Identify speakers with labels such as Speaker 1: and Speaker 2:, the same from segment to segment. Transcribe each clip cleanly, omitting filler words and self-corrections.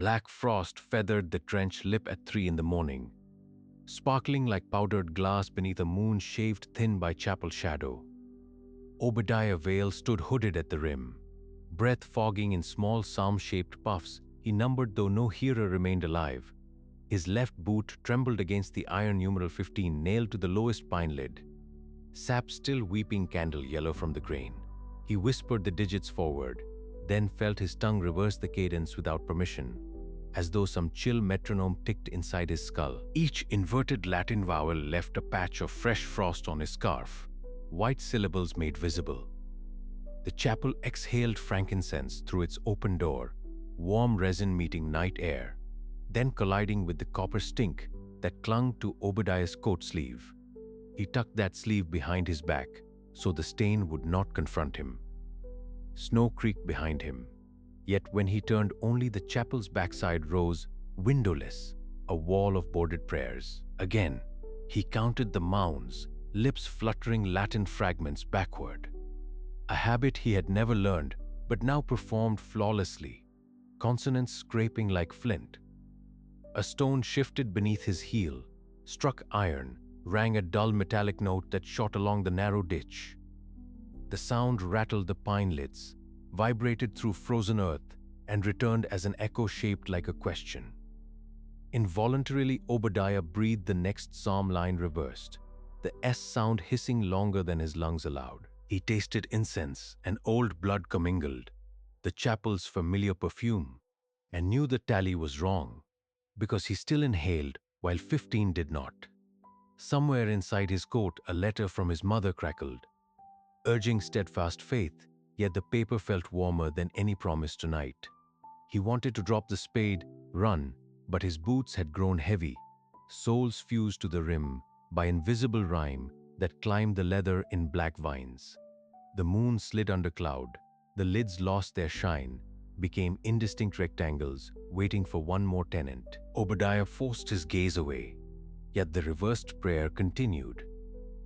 Speaker 1: Black frost feathered the trench lip at 3 in the morning, sparkling like powdered glass beneath a moon shaved thin by chapel shadow. Obadiah Vale stood hooded at the rim, breath fogging in small psalm-shaped puffs he numbered though no hearer remained alive. His left boot trembled against the iron numeral 15 nailed to the lowest pine lid, sap still weeping candle yellow from the grain. He whispered the digits forward, then felt his tongue reverse the cadence without permission, as though some chill metronome ticked inside his skull. Each inverted Latin vowel left a patch of fresh frost on his scarf, white syllables made visible. The chapel exhaled frankincense through its open door, warm resin meeting night air, then colliding with the copper stink that clung to Obadiah's coat sleeve. He tucked that sleeve behind his back so the stain would not confront him. Snow creaked behind him, yet when he turned only the chapel's backside rose, windowless, a wall of boarded prayers. Again, he counted the mounds, lips fluttering Latin fragments backward. A habit he had never learned but now performed flawlessly, consonants scraping like flint. A stone shifted beneath his heel, struck iron, rang a dull metallic note that shot along the narrow ditch. The sound rattled the pine lids, vibrated through frozen earth, and returned as an echo shaped like a question. Involuntarily, Obadiah breathed the next psalm line reversed, the S sound hissing longer than his lungs allowed. He tasted incense and old blood commingled, the chapel's familiar perfume, and knew the tally was wrong, because he still inhaled while 15 did not. Somewhere inside his coat, a letter from his mother crackled, urging steadfast faith, yet the paper felt warmer than any promise tonight. He wanted to drop the spade, run, but his boots had grown heavy, soles fused to the rim by invisible rime that climbed the leather in black vines. The moon slid under cloud, the lids lost their shine, became indistinct rectangles waiting for one more tenant. Obadiah forced his gaze away, yet the reversed prayer continued,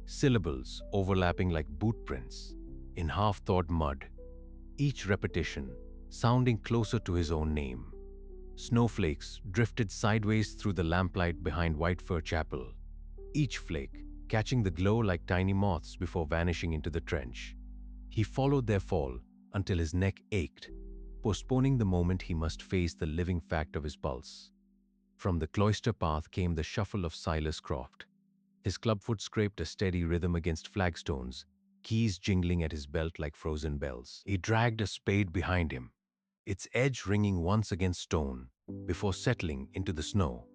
Speaker 1: syllables overlapping like boot prints in half-thawed mud, each repetition sounding closer to his own name. Snowflakes drifted sideways through the lamplight behind White Fir Chapel, each flake catching the glow like tiny moths before vanishing into the trench. He followed their fall until his neck ached, postponing the moment he must face the living fact of his pulse. From the cloister path came the shuffle of Silas Croft. His clubfoot scraped a steady rhythm against flagstones, keys jingling at his belt like frozen bells. He dragged a spade behind him, its edge ringing once against stone, before settling into the snow.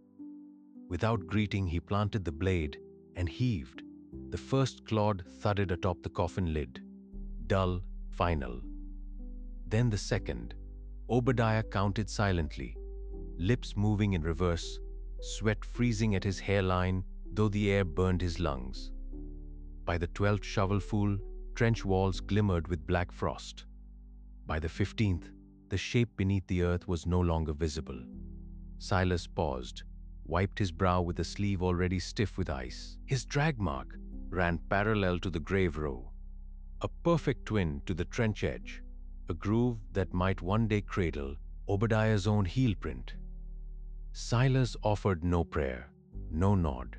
Speaker 1: Without greeting, he planted the blade and heaved. The first clod thudded atop the coffin lid, dull, final. Then the second. Obadiah counted silently, lips moving in reverse, sweat freezing at his hairline, though the air burned his lungs. By the 12th shovelful, trench walls glimmered with black frost. By the 15th, the shape beneath the earth was no longer visible. Silas paused, wiped his brow with a sleeve already stiff with ice. His drag mark ran parallel to the grave row, a perfect twin to the trench edge, a groove that might one day cradle Obadiah's own heel print. Silas offered no prayer, no nod.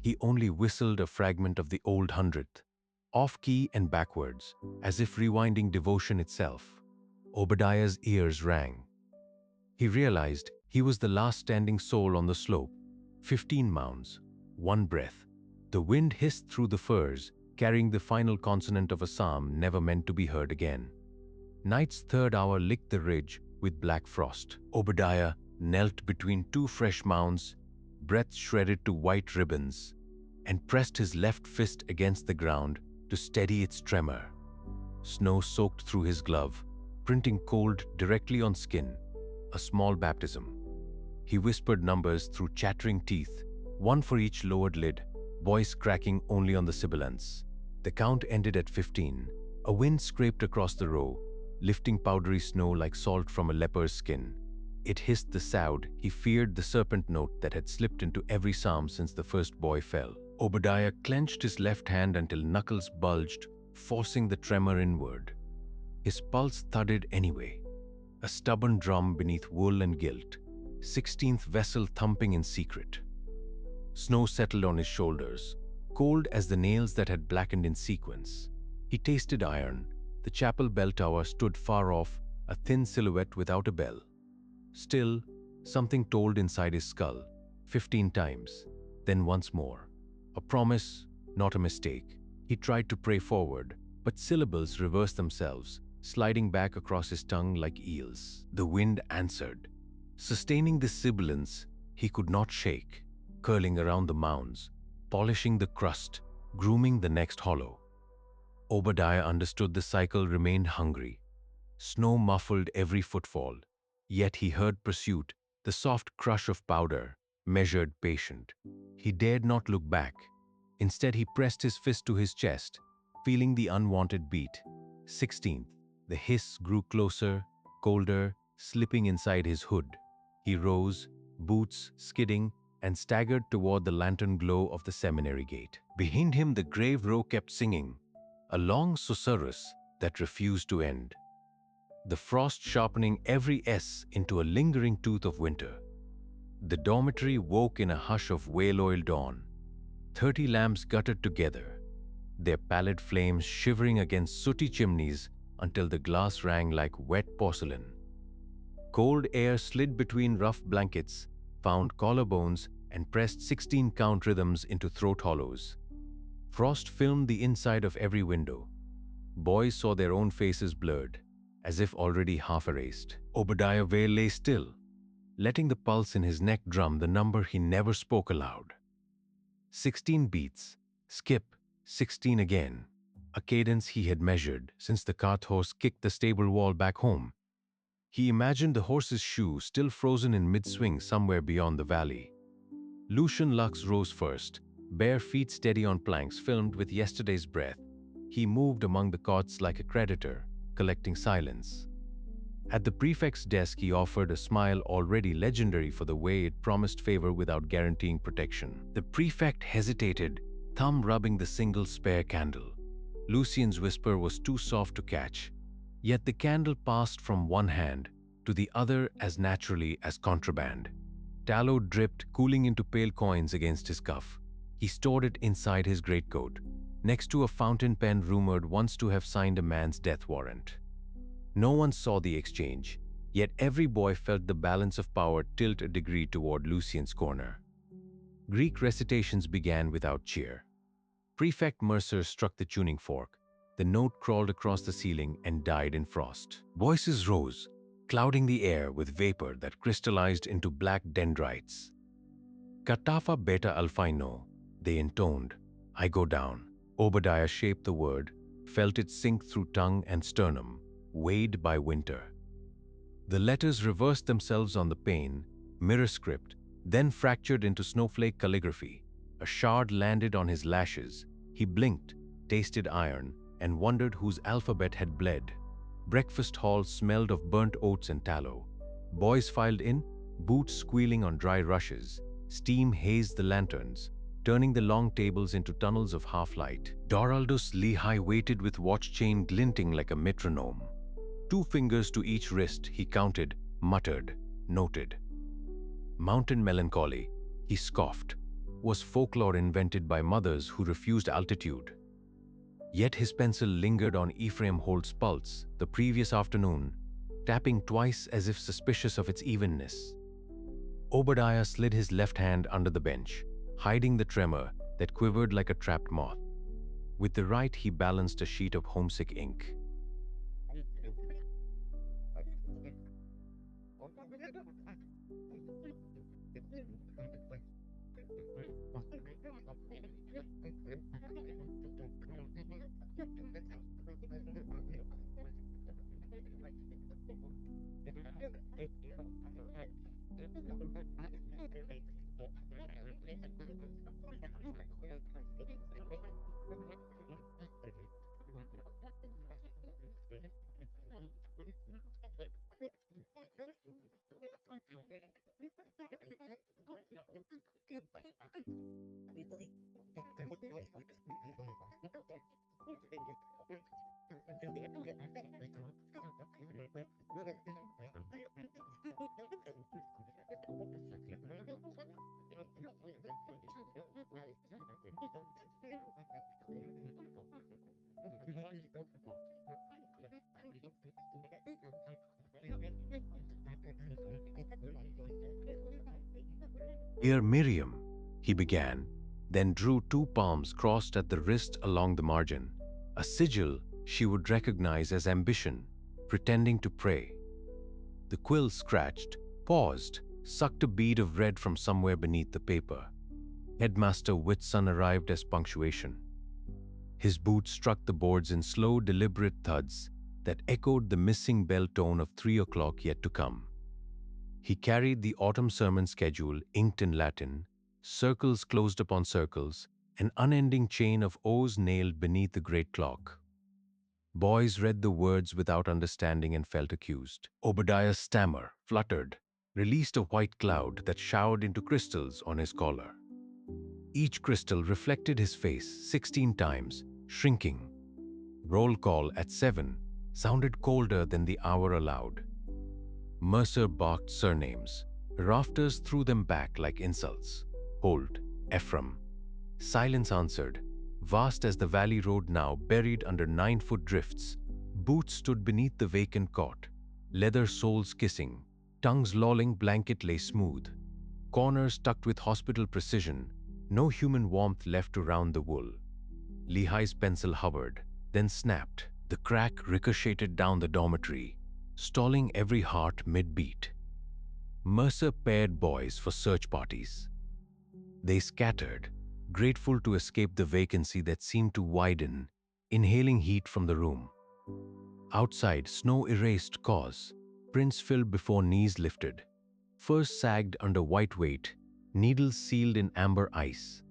Speaker 1: He only whistled a fragment of the old hundredth, off-key and backwards, as if rewinding devotion itself. Obadiah's ears rang. He realized he was the last standing soul on the slope. 15 mounds, one breath. The wind hissed through the firs, carrying the final consonant of a psalm never meant to be heard again. Night's third hour licked the ridge with black frost. Obadiah knelt between two fresh mounds, breath shredded to white ribbons, and pressed his left fist against the ground to steady its tremor. Snow soaked through his glove, printing cold directly on skin, a small baptism. He whispered numbers through chattering teeth, one for each lowered lid, voice cracking only on the sibilants. The count ended at 15. A wind scraped across the row, lifting powdery snow like salt from a leper's skin. It hissed the sound he feared, the serpent note that had slipped into every psalm since the first boy fell. Obadiah clenched his left hand until knuckles bulged, forcing the tremor inward. His pulse thudded anyway, a stubborn drum beneath wool and guilt. sixteenth vessel thumping in secret. Snow settled on his shoulders, cold as the nails that had blackened in sequence. He tasted iron. The chapel bell tower stood far off, a thin silhouette without a bell. Still, something told inside his skull, 15 times, then once more. A promise, not a mistake. He tried to pray forward, but syllables reversed themselves, sliding back across his tongue like eels. The wind answered. Sustaining the sibilance, he could not shake, curling around the mounds, polishing the crust, grooming the next hollow. Obadiah understood the cycle remained hungry. Snow muffled every footfall, yet he heard pursuit, the soft crush of powder, measured, patient. He dared not look back. Instead, he pressed his fist to his chest, feeling the unwanted beat. 16th. The hiss grew closer, colder, slipping inside his hood. He rose, boots skidding, and staggered toward the lantern glow of the seminary gate. Behind him, the grave row kept singing, a long susurrus that refused to end, the frost sharpening every S into a lingering tooth of winter. The dormitory woke in a hush of whale-oil dawn. 30 lamps guttered together, their pallid flames shivering against sooty chimneys until the glass rang like wet porcelain. Cold air slid between rough blankets, found collarbones, and pressed 16-count rhythms into throat hollows. Frost filmed the inside of every window. Boys saw their own faces blurred, as if already half erased. Obadiah Vale lay still, letting the pulse in his neck drum the number he never spoke aloud. 16 beats, skip, 16 again, a cadence he had measured since the cart horse kicked the stable wall back home. He imagined the horse's shoe still frozen in mid-swing somewhere beyond the valley. Lucian Lux rose first, bare feet steady on planks filmed with yesterday's breath. He moved among the cots like a creditor, collecting silence. At the prefect's desk, he offered a smile already legendary for the way it promised favor without guaranteeing protection. The prefect hesitated, thumb rubbing the single spare candle. Lucian's whisper was too soft to catch, yet the candle passed from one hand to the other as naturally as contraband. Tallow dripped, cooling into pale coins against his cuff. He stored it inside his greatcoat, next to a fountain pen rumored once to have signed a man's death warrant. No one saw the exchange, yet every boy felt the balance of power tilt a degree toward Lucian's corner. Greek recitations began without cheer. Prefect Mercer struck the tuning fork. The note crawled across the ceiling and died in frost. Voices rose, clouding the air with vapor that crystallized into black dendrites. Katafa beta alphino, they intoned. I go down. Obadiah shaped the word, felt it sink through tongue and sternum, weighed by winter. The letters reversed themselves on the pane, mirror script, then fractured into snowflake calligraphy. A shard landed on his lashes. He blinked, tasted iron, and wondered whose alphabet had bled. Breakfast hall smelled of burnt oats and tallow. Boys filed in, boots squealing on dry rushes. Steam hazed the lanterns, turning the long tables into tunnels of half-light. Doraldus Lehigh waited with watch chain glinting like a metronome. 2 fingers to each wrist, he counted, muttered, noted. Mountain melancholy, he scoffed, was folklore invented by mothers who refused altitude. Yet his pencil lingered on Ephraim Holt's pulse the previous afternoon, tapping twice as if suspicious of its evenness. Obadiah slid his left hand under the bench, hiding the tremor that quivered like a trapped moth. With the right, he balanced a sheet of homesick ink. "Dear Miriam," he began, then drew two palms crossed at the wrist along the margin, a sigil she would recognize as ambition, pretending to pray. The quill scratched, paused, sucked a bead of red from somewhere beneath the paper. Headmaster Whitson arrived as punctuation. His boots struck the boards in slow, deliberate thuds that echoed the missing bell tone of 3 o'clock yet to come. He carried the autumn sermon schedule inked in Latin, circles closed upon circles, an unending chain of O's nailed beneath the great clock. Boys read the words without understanding and felt accused. Obadiah's stammer fluttered, released a white cloud that showered into crystals on his collar. Each crystal reflected his face 16 times, shrinking. Roll call at 7 sounded colder than the hour allowed. Mercer barked surnames. Rafters threw them back like insults. Holt, Ephraim. Silence answered, vast as the valley road now buried under 9-foot drifts. Boots stood beneath the vacant cot, leather soles kissing, tongues lolling, blanket lay smooth. Corners tucked with hospital precision, no human warmth left to round the wool. Lehi's pencil hovered, then snapped. The crack ricocheted down the dormitory, stalling every heart mid-beat. Mercer paired boys for search parties. They scattered, grateful to escape the vacancy that seemed to widen, inhaling heat from the room. Outside, snow erased cause, prints filled before knees lifted. Furs sagged under white weight, needles sealed in amber ice.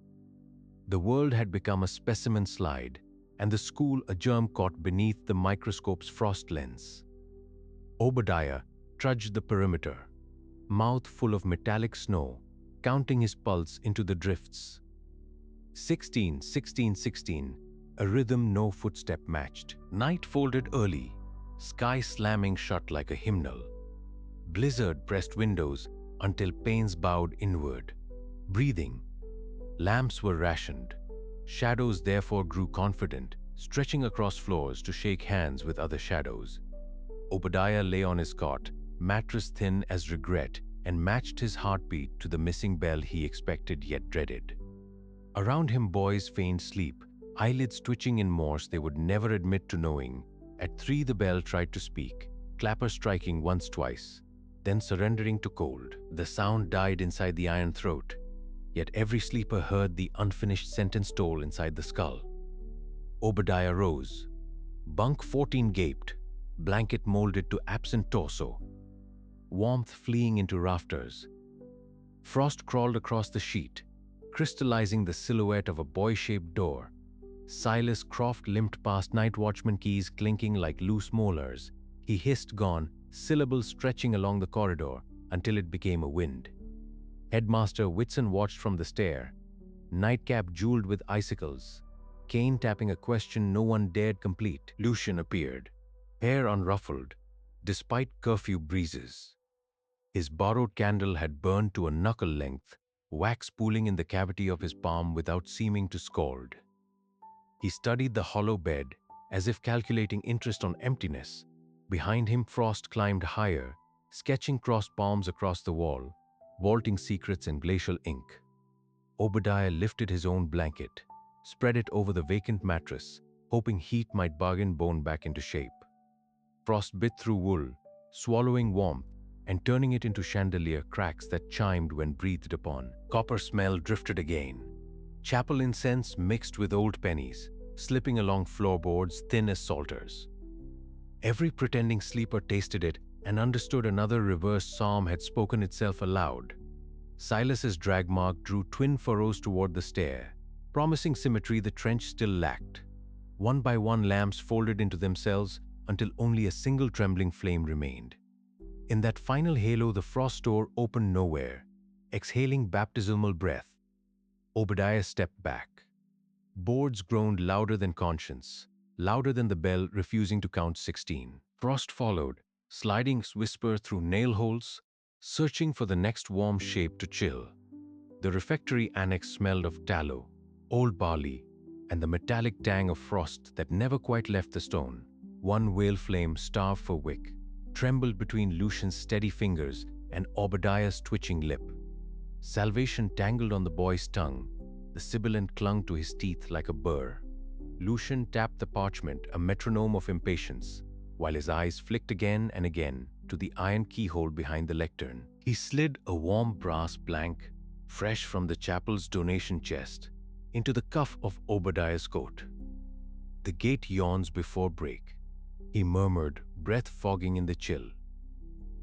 Speaker 1: The world had become a specimen slide, and the school a germ caught beneath the microscope's frost lens. Obadiah trudged the perimeter, mouth full of metallic snow, counting his pulse into the drifts. 16, 16, 16, a rhythm no footstep matched. Night folded early, sky slamming shut like a hymnal. Blizzard pressed windows until panes bowed inward. Breathing. Lamps were rationed. Shadows therefore grew confident, stretching across floors to shake hands with other shadows. Obadiah lay on his cot, mattress thin as regret, and matched his heartbeat to the missing bell he expected yet dreaded. Around him boys feigned sleep, eyelids twitching in Morse they would never admit to knowing. At 3 the bell tried to speak, clapper striking once twice, then surrendering to cold. The sound died inside the iron throat, yet every sleeper heard the unfinished sentence toll inside the skull. Obadiah rose. Bunk 14 gaped, blanket molded to absent torso, warmth fleeing into rafters. Frost crawled across the sheet, crystallizing the silhouette of a boy-shaped door. Silas Croft limped past night watchman keys clinking like loose molars. He hissed gone, syllables stretching along the corridor until it became a wind. Headmaster Whitson watched from the stair, nightcap jeweled with icicles, cane tapping a question no one dared complete. Lucian appeared, hair unruffled, despite curfew breezes. His borrowed candle had burned to a knuckle length, wax pooling in the cavity of his palm without seeming to scald. He studied the hollow bed, as if calculating interest on emptiness. Behind him, Frost climbed higher, sketching crossed palms across the wall, vaulting secrets in glacial ink. Obadiah lifted his own blanket, spread it over the vacant mattress, hoping heat might bargain bone back into shape. Frost bit through wool, swallowing warmth and turning it into chandelier cracks that chimed when breathed upon. Copper smell drifted again. Chapel incense mixed with old pennies, slipping along floorboards thin as salters. Every pretending sleeper tasted it and understood another reverse psalm had spoken itself aloud. Silas's drag mark drew twin furrows toward the stair, promising symmetry the trench still lacked. One by one lamps folded into themselves until only a single trembling flame remained. In that final halo, the frost door opened nowhere, exhaling baptismal breath. Obadiah stepped back. Boards groaned louder than conscience, louder than the bell refusing to count 16. Frost followed, sliding whisper through nail holes, searching for the next warm shape to chill. The refectory annex smelled of tallow, old barley, and the metallic tang of frost that never quite left the stone. One whale flame, starved for wick, trembled between Lucian's steady fingers and Obadiah's twitching lip. Salvation tangled on the boy's tongue. The sibilant clung to his teeth like a burr. Lucian tapped the parchment, a metronome of impatience, while his eyes flicked again and again to the iron keyhole behind the lectern. He slid a warm brass blank, fresh from the chapel's donation chest, into the cuff of Obadiah's coat. "The gate yawns before break," he murmured, breath fogging in the chill.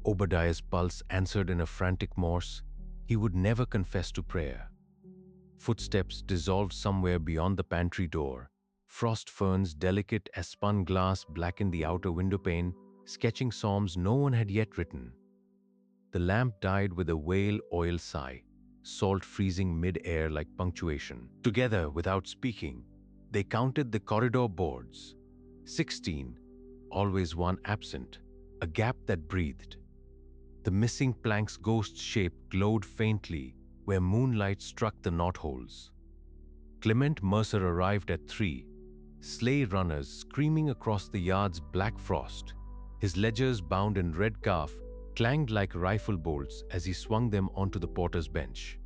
Speaker 1: Obadiah's pulse answered in a frantic Morse he would never confess to prayer. Footsteps dissolved somewhere beyond the pantry door. Frost ferns, delicate as spun glass, blackened the outer windowpane, sketching psalms no one had yet written. The lamp died with a whale oil sigh, salt freezing mid-air like punctuation. Together, without speaking, they counted the corridor boards. 16, always one absent, a gap that breathed. The missing plank's ghost shape glowed faintly where moonlight struck the knotholes. Clement Mercer arrived at 3, sleigh runners screaming across the yard's black frost. His ledgers bound in red calf clanged like rifle bolts as he swung them onto the porter's bench.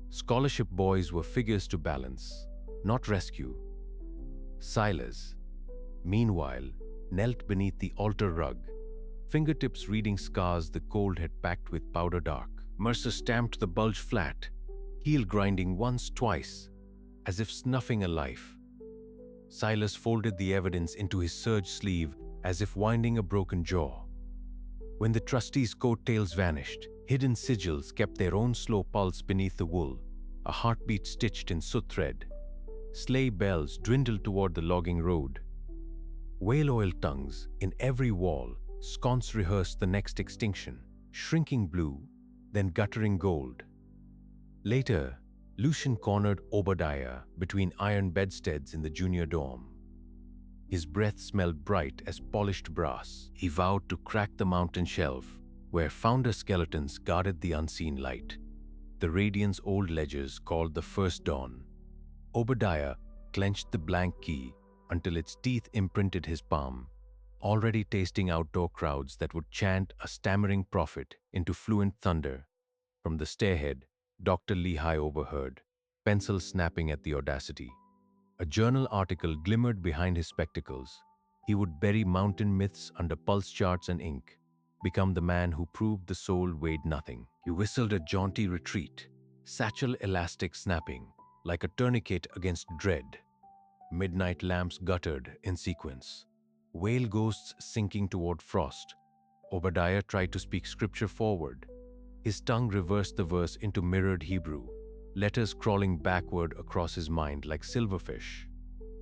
Speaker 1: Scholarship boys were figures to balance, not rescue. Silas, meanwhile, knelt beneath the altar rug, fingertips reading scars the cold had packed with powder dark. Mercer stamped the bulge flat, heel grinding once, twice, as if snuffing a life. Silas folded the evidence into his serge sleeve as if winding a broken jaw. When the trustees' coattails vanished, hidden sigils kept their own slow pulse beneath the wool, a heartbeat stitched in soot thread. Sleigh bells dwindled toward the logging road. Whale oil tongues in every wall, sconce rehearsed the next extinction, shrinking blue, then guttering gold. Later, Lucian cornered Obadiah between iron bedsteads in the junior dorm. His breath smelled bright as polished brass. He vowed to crack the mountain shelf, where founder skeletons guarded the unseen light. The Radiant's old ledgers called the first dawn. Obadiah clenched the blank key until its teeth imprinted his palm, already tasting outdoor crowds that would chant a stammering prophet into fluent thunder. From the stairhead, Dr. Lehigh overheard, pencil snapping at the audacity. A journal article glimmered behind his spectacles. He would bury mountain myths under pulse charts and ink, become the man who proved the soul weighed nothing. He whistled a jaunty retreat, satchel elastic snapping, like a tourniquet against dread. Midnight lamps guttered in sequence. Whale ghosts sinking toward frost. Obadiah tried to speak scripture forward. His tongue reversed the verse into mirrored Hebrew, letters crawling backward across his mind like silverfish.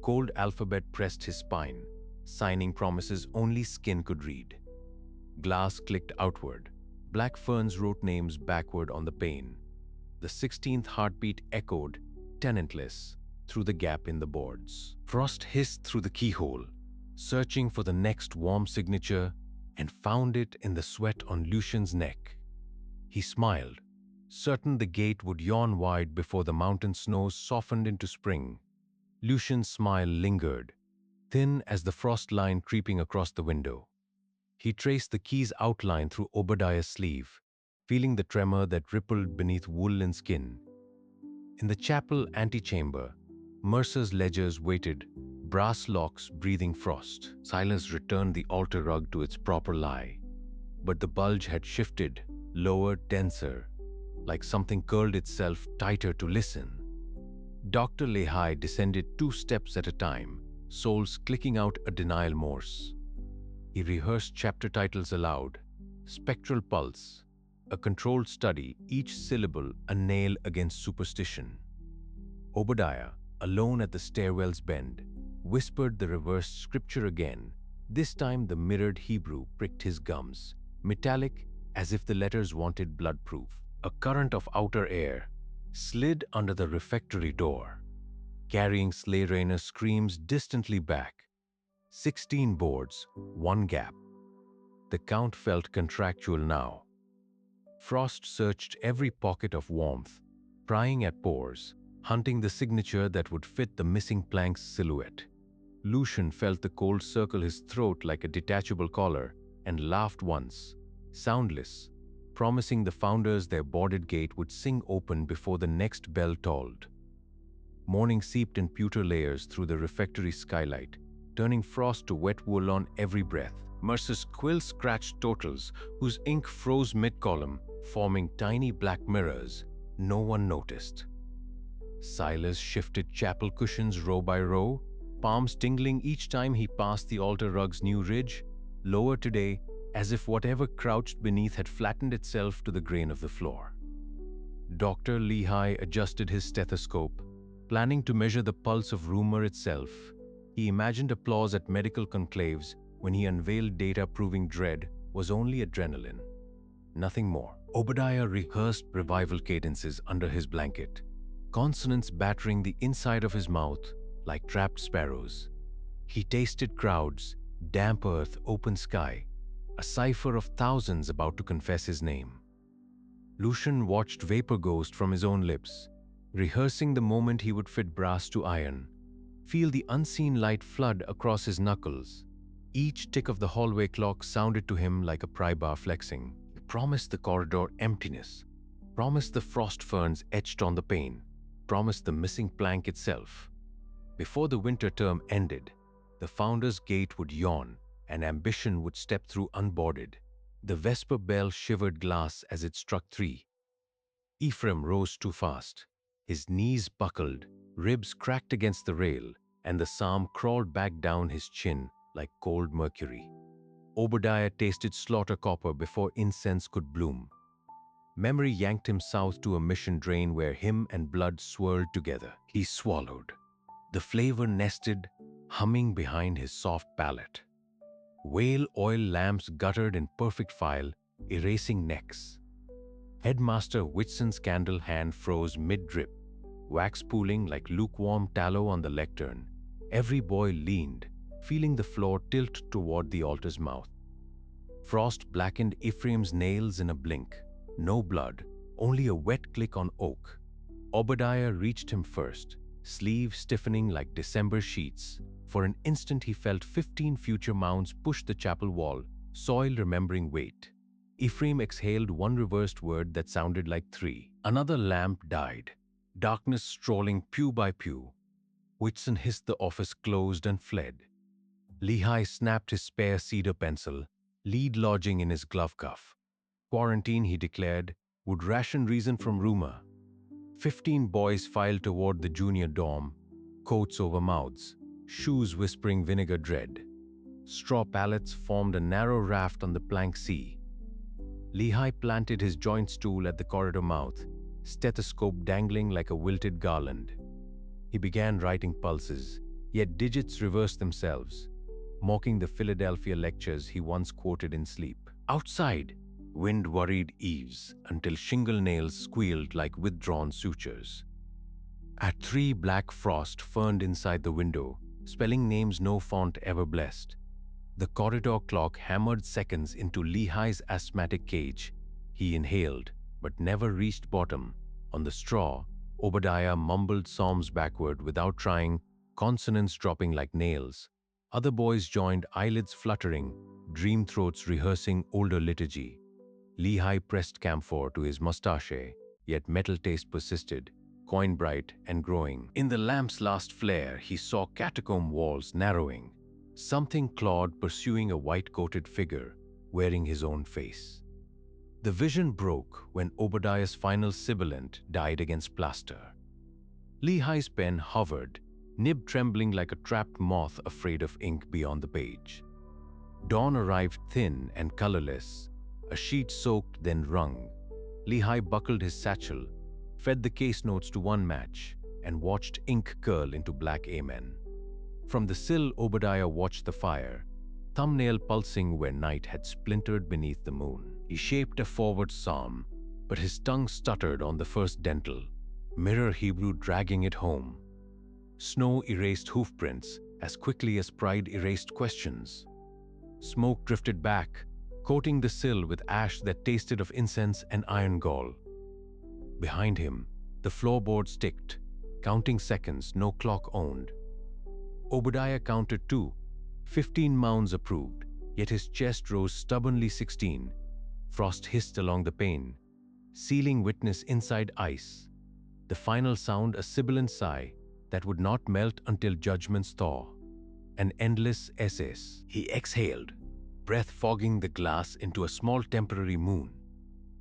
Speaker 1: Cold alphabet pressed his spine, signing promises only skin could read. Glass clicked outward. Black ferns wrote names backward on the pane. The 16th heartbeat echoed, tenantless, through the gap in the boards. Frost hissed through the keyhole, searching for the next warm signature, and found it in the sweat on Lucian's neck. He smiled, certain the gate would yawn wide before the mountain snows softened into spring. Lucian's smile lingered, thin as the frost line creeping across the window. He traced the key's outline through Obadiah's sleeve, feeling the tremor that rippled beneath wool and skin. In the chapel antechamber, Mercer's ledgers waited, brass locks breathing frost. Silas returned the altar rug to its proper lie, but the bulge had shifted, lower, denser, like something curled itself tighter to listen. Dr. Lehigh descended 2 steps at a time, soles clicking out a denial Morse. He rehearsed chapter titles aloud, spectral pulse, a controlled study, each syllable a nail against superstition. Obadiah, alone at the stairwell's bend, whispered the reversed scripture again. This time the mirrored Hebrew pricked his gums, metallic as if the letters wanted blood-proof. A current of outer air slid under the refectory door, carrying sleigh rainer screams distantly back. 16 boards, 1 gap. The count felt contractual now. Frost searched every pocket of warmth, prying at pores, hunting the signature that would fit the missing plank's silhouette. Lucian felt the cold circle his throat like a detachable collar and laughed once, soundless, promising the founders their boarded gate would sing open before the next bell tolled. Morning seeped in pewter layers through the refectory skylight, turning frost to wet wool on every breath. Mercer's quill scratched totals, whose ink froze mid-column, forming tiny black mirrors. No one noticed. Silas shifted chapel cushions row by row, palms tingling each time he passed the altar rug's new ridge, lower today, as if whatever crouched beneath had flattened itself to the grain of the floor. Dr. Lehigh adjusted his stethoscope, planning to measure the pulse of rumor itself. He imagined applause at medical conclaves when he unveiled data proving dread was only adrenaline, nothing more. Obadiah rehearsed revival cadences under his blanket, consonants battering the inside of his mouth like trapped sparrows. He tasted crowds, damp earth, open sky, a cipher of thousands about to confess his name. Lucian watched vapor ghost from his own lips, rehearsing the moment he would fit brass to iron, feel the unseen light flood across his knuckles. Each tick of the hallway clock sounded to him like a pry bar flexing. He promised the corridor emptiness, promised the frost ferns etched on the pane, promised the missing plank itself. Before the winter term ended, the founder's gate would yawn and ambition would step through unboarded. The vesper bell shivered glass as it struck 3. Ephraim rose too fast. His knees buckled, ribs cracked against the rail, and the psalm crawled back down his chin like cold mercury. Obadiah tasted slaughter copper before incense could bloom. Memory yanked him south to a mission drain where hymn and blood swirled together. He swallowed. The flavor nested, humming behind his soft palate. Whale oil lamps guttered in perfect file, erasing necks. Headmaster Whitson's candle hand froze mid-drip, wax pooling like lukewarm tallow on the lectern. Every boy leaned, feeling the floor tilt toward the altar's mouth. Frost blackened Ephraim's nails in a blink. No blood, only a wet click on oak. Obadiah reached him first, sleeve stiffening like December sheets. For an instant he felt 15 future mounds push the chapel wall, soil remembering weight. Ephraim exhaled one reversed word that sounded like 3. Another lamp died, darkness strolling pew by pew. Whitson hissed the office closed and fled. Lehigh snapped his spare cedar pencil, lead lodging in his glove cuff. Quarantine, he declared, would ration reason from rumor. 15 boys filed toward the junior dorm, coats over mouths, shoes whispering vinegar dread. Straw pallets formed a narrow raft on the plank sea. Lehigh planted his joint stool at the corridor mouth, stethoscope dangling like a wilted garland. He began writing pulses, yet digits reversed themselves, mocking the Philadelphia lectures he once quoted in sleep. Outside, wind worried eaves until shingle nails squealed like withdrawn sutures. At 3, black frost ferned inside the window, spelling names no font ever blessed. The corridor clock hammered seconds into Lehigh's asthmatic cage. He inhaled, but never reached bottom. On the straw, Obadiah mumbled psalms backward without trying, consonants dropping like nails. Other boys joined, eyelids fluttering, dream throats rehearsing older liturgy. Lehigh pressed camphor to his mustache, yet metal taste persisted, coin bright and growing. In the lamp's last flare, he saw catacomb walls narrowing, something clawed pursuing a white-coated figure, wearing his own face. The vision broke when Obadiah's final sibilant died against plaster. Lehigh's pen hovered, nib trembling like a trapped moth afraid of ink beyond the page. Dawn arrived thin and colorless, a sheet soaked then wrung. Lehigh buckled his satchel, fed the case notes to one match, and watched ink curl into black amen. From the sill, Obadiah watched the fire, thumbnail pulsing where night had splintered beneath the moon. He shaped a forward psalm, but his tongue stuttered on the first dental, mirror Hebrew dragging it home. Snow erased hoofprints as quickly as pride erased questions. Smoke drifted back, coating the sill with ash that tasted of incense and iron gall. Behind him, The floorboards ticked, counting seconds no clock owned. Obadiah counted too, 15 mounds approved, yet his chest rose stubbornly 16. Frost hissed along the pane, sealing witness inside ice. The final sound a sibilant sigh that would not melt until judgment's thaw. An endless essays. He exhaled, breath fogging the glass into a small temporary moon.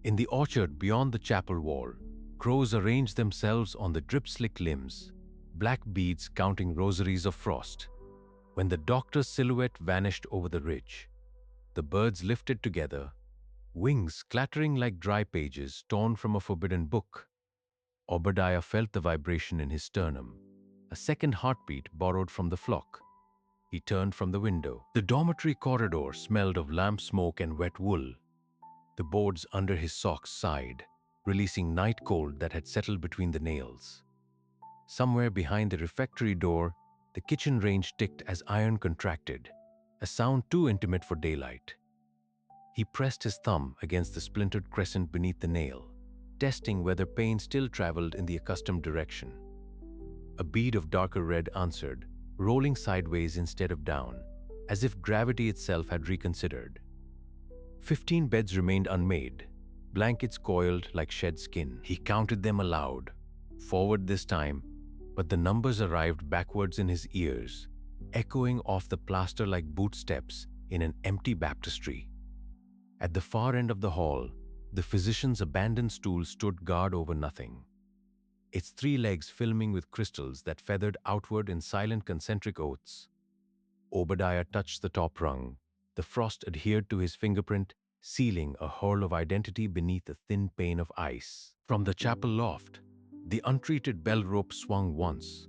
Speaker 1: In the orchard beyond the chapel wall, crows arranged themselves on the drip-slick limbs, black beads counting rosaries of frost. When the doctor's silhouette vanished over the ridge, the birds lifted together, wings clattering like dry pages torn from a forbidden book. Obadiah felt the vibration in his sternum, a second heartbeat borrowed from the flock. He turned from the window. The dormitory corridor smelled of lamp smoke and wet wool. The boards under his socks sighed, releasing night cold that had settled between the nails. Somewhere behind the refectory door, the kitchen range ticked as iron contracted, a sound too intimate for daylight. He pressed his thumb against the splintered crescent beneath the nail, testing whether pain still traveled in the accustomed direction. A bead of darker red answered, rolling sideways instead of down, as if gravity itself had reconsidered. 15 beds remained unmade, blankets coiled like shed skin. He counted them aloud, forward this time, but the numbers arrived backwards in his ears, echoing off the plaster like boot steps in an empty baptistry. At the far end of the hall, the physician's abandoned stool stood guard over nothing, its 3 legs filming with crystals that feathered outward in silent concentric oaths. Obadiah touched the top rung. The frost adhered to his fingerprint, sealing a hurl of identity beneath a thin pane of ice. From the chapel loft, the untreated bell rope swung once,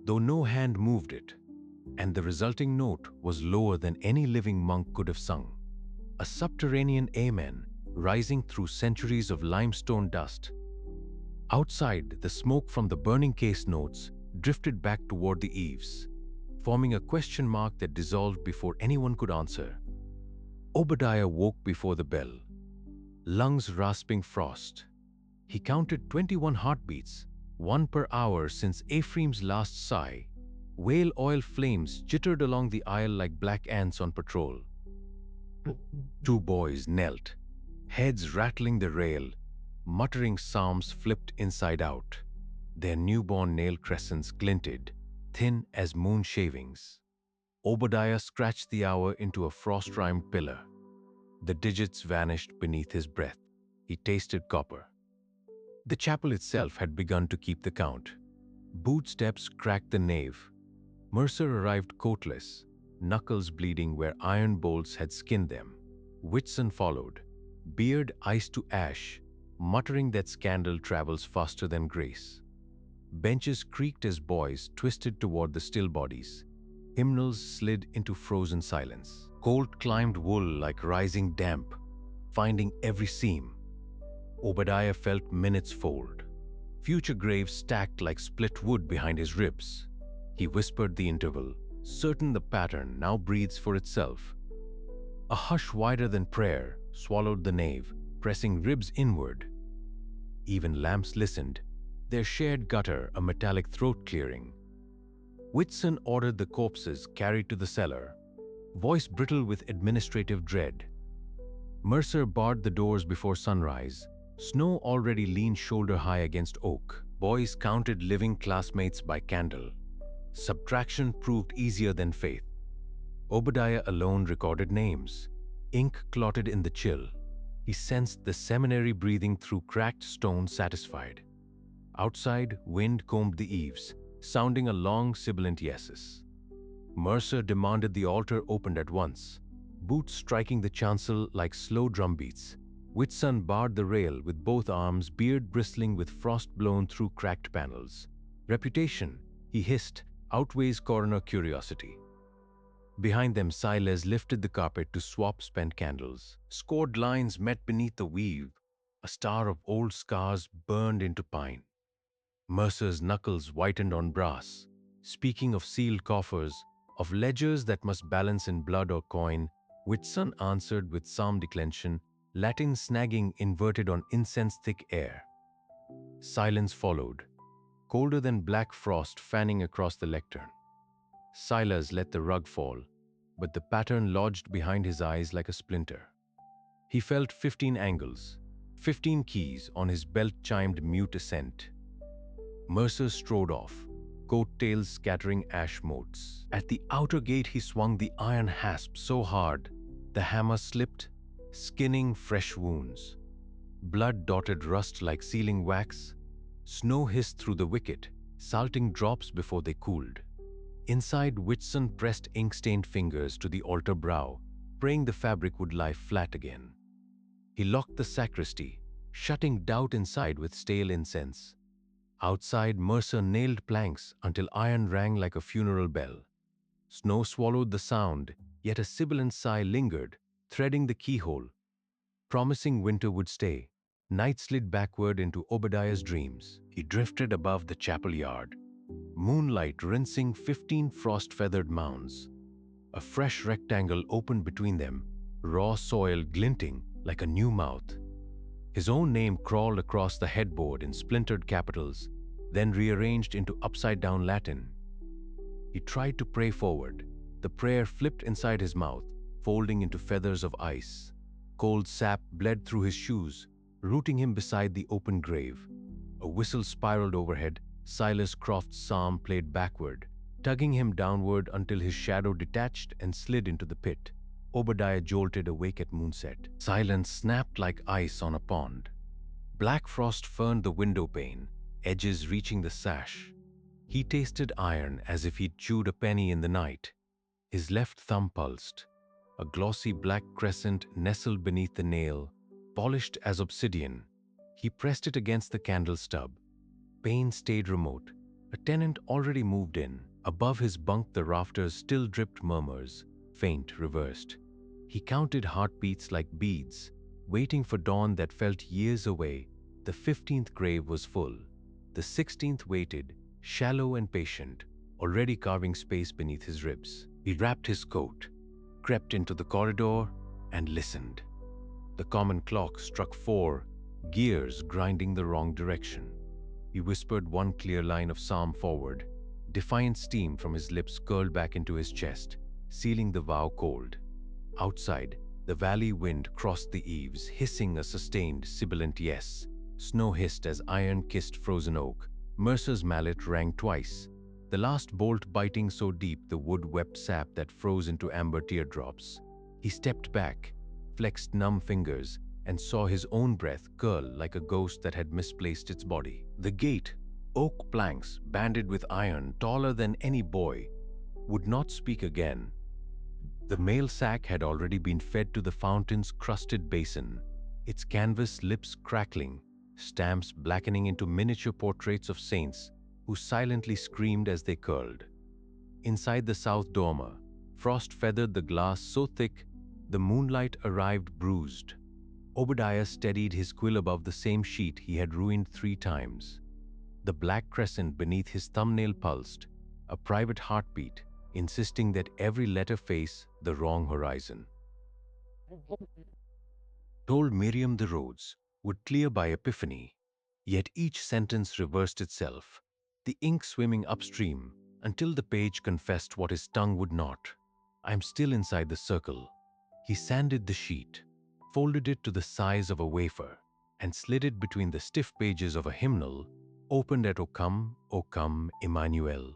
Speaker 1: though no hand moved it, and the resulting note was lower than any living monk could have sung. A subterranean amen rising through centuries of limestone dust. Outside, the smoke from the burning case notes drifted back toward the eaves, forming a question mark that dissolved before anyone could answer. Obadiah woke before the bell, lungs rasping frost. He counted 21 heartbeats, 1 per hour since Ephraim's last sigh. Whale oil flames jittered along the aisle like black ants on patrol. 2 boys knelt, heads rattling the rail, muttering psalms flipped inside out. Their newborn nail crescents glinted, thin as moon shavings. Obadiah scratched the hour into a frost-rimed pillar. The digits vanished beneath his breath. He tasted copper. The chapel itself had begun to keep the count. Boot steps cracked the nave. Mercer arrived coatless, knuckles bleeding where iron bolts had skinned them. Whitson followed, beard iced to ash, muttering that scandal travels faster than grace. Benches creaked as boys twisted toward the still bodies. Hymnals slid into frozen silence. Cold climbed wool like rising damp, finding every seam. Obadiah felt minutes fold. Future graves stacked like split wood behind his ribs. He whispered the interval, certain the pattern now breathes for itself. A hush wider than prayer swallowed the nave, pressing ribs inward. Even lamps listened, their shared gutter a metallic throat clearing. Whitson ordered the corpses carried to the cellar, voice brittle with administrative dread. Mercer barred the doors before sunrise. Snow already leaned shoulder-high against oak. Boys counted living classmates by candle. Subtraction proved easier than faith. Obadiah alone recorded names. Ink clotted in the chill. He sensed the seminary breathing through cracked stone satisfied. Outside, wind combed the eaves, sounding a long sibilant yeses. Mercer demanded the altar opened at once, boots striking the chancel like slow drumbeats. Whitson barred the rail with both arms, beard bristling with frost blown through cracked panels. Reputation, he hissed, outweighs coroner curiosity. Behind them, Silas lifted the carpet to swap spent candles. Scored lines met beneath the weave. A star of old scars burned into pine. Mercer's knuckles whitened on brass. Speaking of sealed coffers, of ledgers that must balance in blood or coin, Whitson answered with psalm declension, Latin snagging inverted on incense-thick air. Silence followed, colder than black frost fanning across the lectern. Silas let the rug fall, but the pattern lodged behind his eyes like a splinter. He felt 15 angles, 15 keys on his belt-chimed mute assent. Mercer strode off, coat-tails scattering ash motes. At the outer gate he swung the iron hasp so hard, the hammer slipped, skinning fresh wounds. Blood dotted rust like sealing wax. Snow hissed through the wicket, salting drops before they cooled. Inside, Whitson pressed ink-stained fingers to the altar brow, praying the fabric would lie flat again. He locked the sacristy, shutting doubt inside with stale incense. Outside, Mercer nailed planks until iron rang like a funeral bell. Snow swallowed the sound, yet a sibilant sigh lingered, threading the keyhole. Promising winter would stay, night slid backward into Obadiah's dreams. He drifted above the chapel yard, moonlight rinsing 15 frost-feathered mounds. A fresh rectangle opened between them, raw soil glinting like a new mouth. His own name crawled across the headboard in splintered capitals, then rearranged into upside-down Latin. He tried to pray forward. The prayer flipped inside his mouth, folding into feathers of ice. Cold sap bled through his shoes, rooting him beside the open grave. A whistle spiraled overhead. Silas Croft's psalm played backward, tugging him downward until his shadow detached and slid into the pit. Obadiah jolted awake at moonset. Silence snapped like ice on a pond. Black frost ferned the window pane, edges reaching the sash. He tasted iron as if he'd chewed a penny in the night. His left thumb pulsed. A glossy black crescent nestled beneath the nail, polished as obsidian. He pressed it against the candle stub. Pain stayed remote. A tenant already moved in. Above his bunk the rafters still dripped murmurs, faint, reversed. He counted heartbeats like beads, waiting for dawn that felt years away. The 15th grave was full. The 16th waited, shallow and patient, already carving space beneath his ribs. He wrapped his coat, crept into the corridor, and listened. The common clock struck 4, gears grinding the wrong direction. He whispered one clear line of psalm forward. Defiant steam from his lips curled back into his chest, sealing the vow cold. Outside, the valley wind crossed the eaves, hissing a sustained, sibilant yes. Snow hissed as iron kissed frozen oak. Mercer's mallet rang twice, the last bolt biting so deep the wood wept sap that froze into amber teardrops. He stepped back, flexed numb fingers, and saw his own breath curl like a ghost that had misplaced its body. The gate, oak planks banded with iron taller than any boy, would not speak again. The mail sack had already been fed to the fountain's crusted basin, its canvas lips crackling, stamps blackening into miniature portraits of saints who silently screamed as they curled. Inside the south dormer, frost feathered the glass so thick the moonlight arrived bruised. Obadiah steadied his quill above the same sheet he had ruined 3 times. The black crescent beneath his thumbnail pulsed, a private heartbeat, insisting that every letter face the wrong horizon. Told Miriam the roads would clear by epiphany, yet each sentence reversed itself, the ink swimming upstream until the page confessed what his tongue would not. I'm still inside the circle. He sanded the sheet, folded it to the size of a wafer, and slid it between the stiff pages of a hymnal opened at O come, Emmanuel.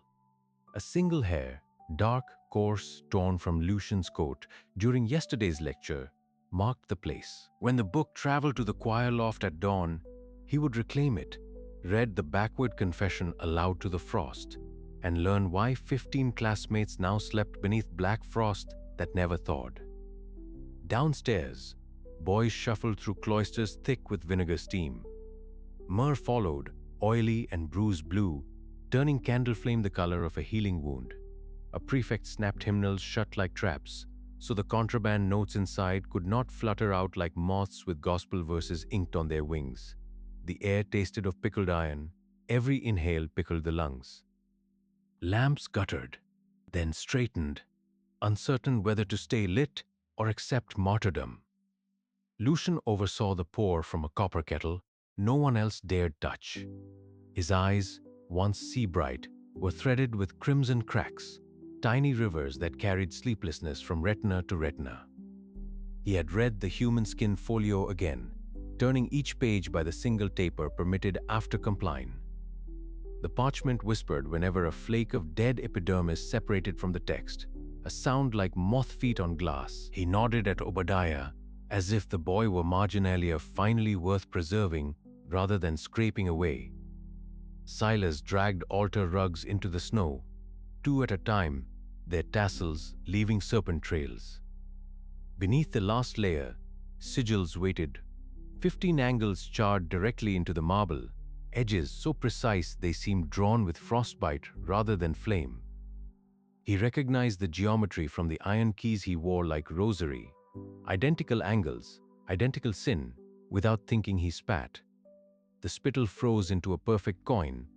Speaker 1: A single hair, dark, coarse, torn from Lucian's coat during yesterday's lecture, marked the place. When the book traveled to the choir loft at dawn, he would reclaim it, read the backward confession aloud to the frost, and learn why 15 classmates now slept beneath black frost that never thawed. Downstairs, boys shuffled through cloisters thick with vinegar steam. Myrrh followed, oily and bruised blue, turning candle flame the color of a healing wound. A prefect snapped hymnals shut like traps, so the contraband notes inside could not flutter out like moths with gospel verses inked on their wings. The air tasted of pickled iron. Every inhale pickled the lungs. Lamps guttered, then straightened, uncertain whether to stay lit or accept martyrdom. Lucian oversaw the pour from a copper kettle, no one else dared touch. His eyes, once sea-bright, were threaded with crimson cracks, tiny rivers that carried sleeplessness from retina to retina. He had read the human skin folio again, turning each page by the single taper permitted after compline. The parchment whispered whenever a flake of dead epidermis separated from the text, a sound like moth feet on glass. He nodded at Obadiah, as if the boy were marginalia finally worth preserving rather than scraping away. Silas dragged altar rugs into the snow, two at a time, their tassels leaving serpent trails. Beneath the last layer, sigils waited, 15 angles charred directly into the marble, edges so precise they seemed drawn with frostbite rather than flame. He recognized the geometry from the iron keys he wore like rosary, identical angles, identical sin, without thinking he spat. The spittle froze into a perfect coin,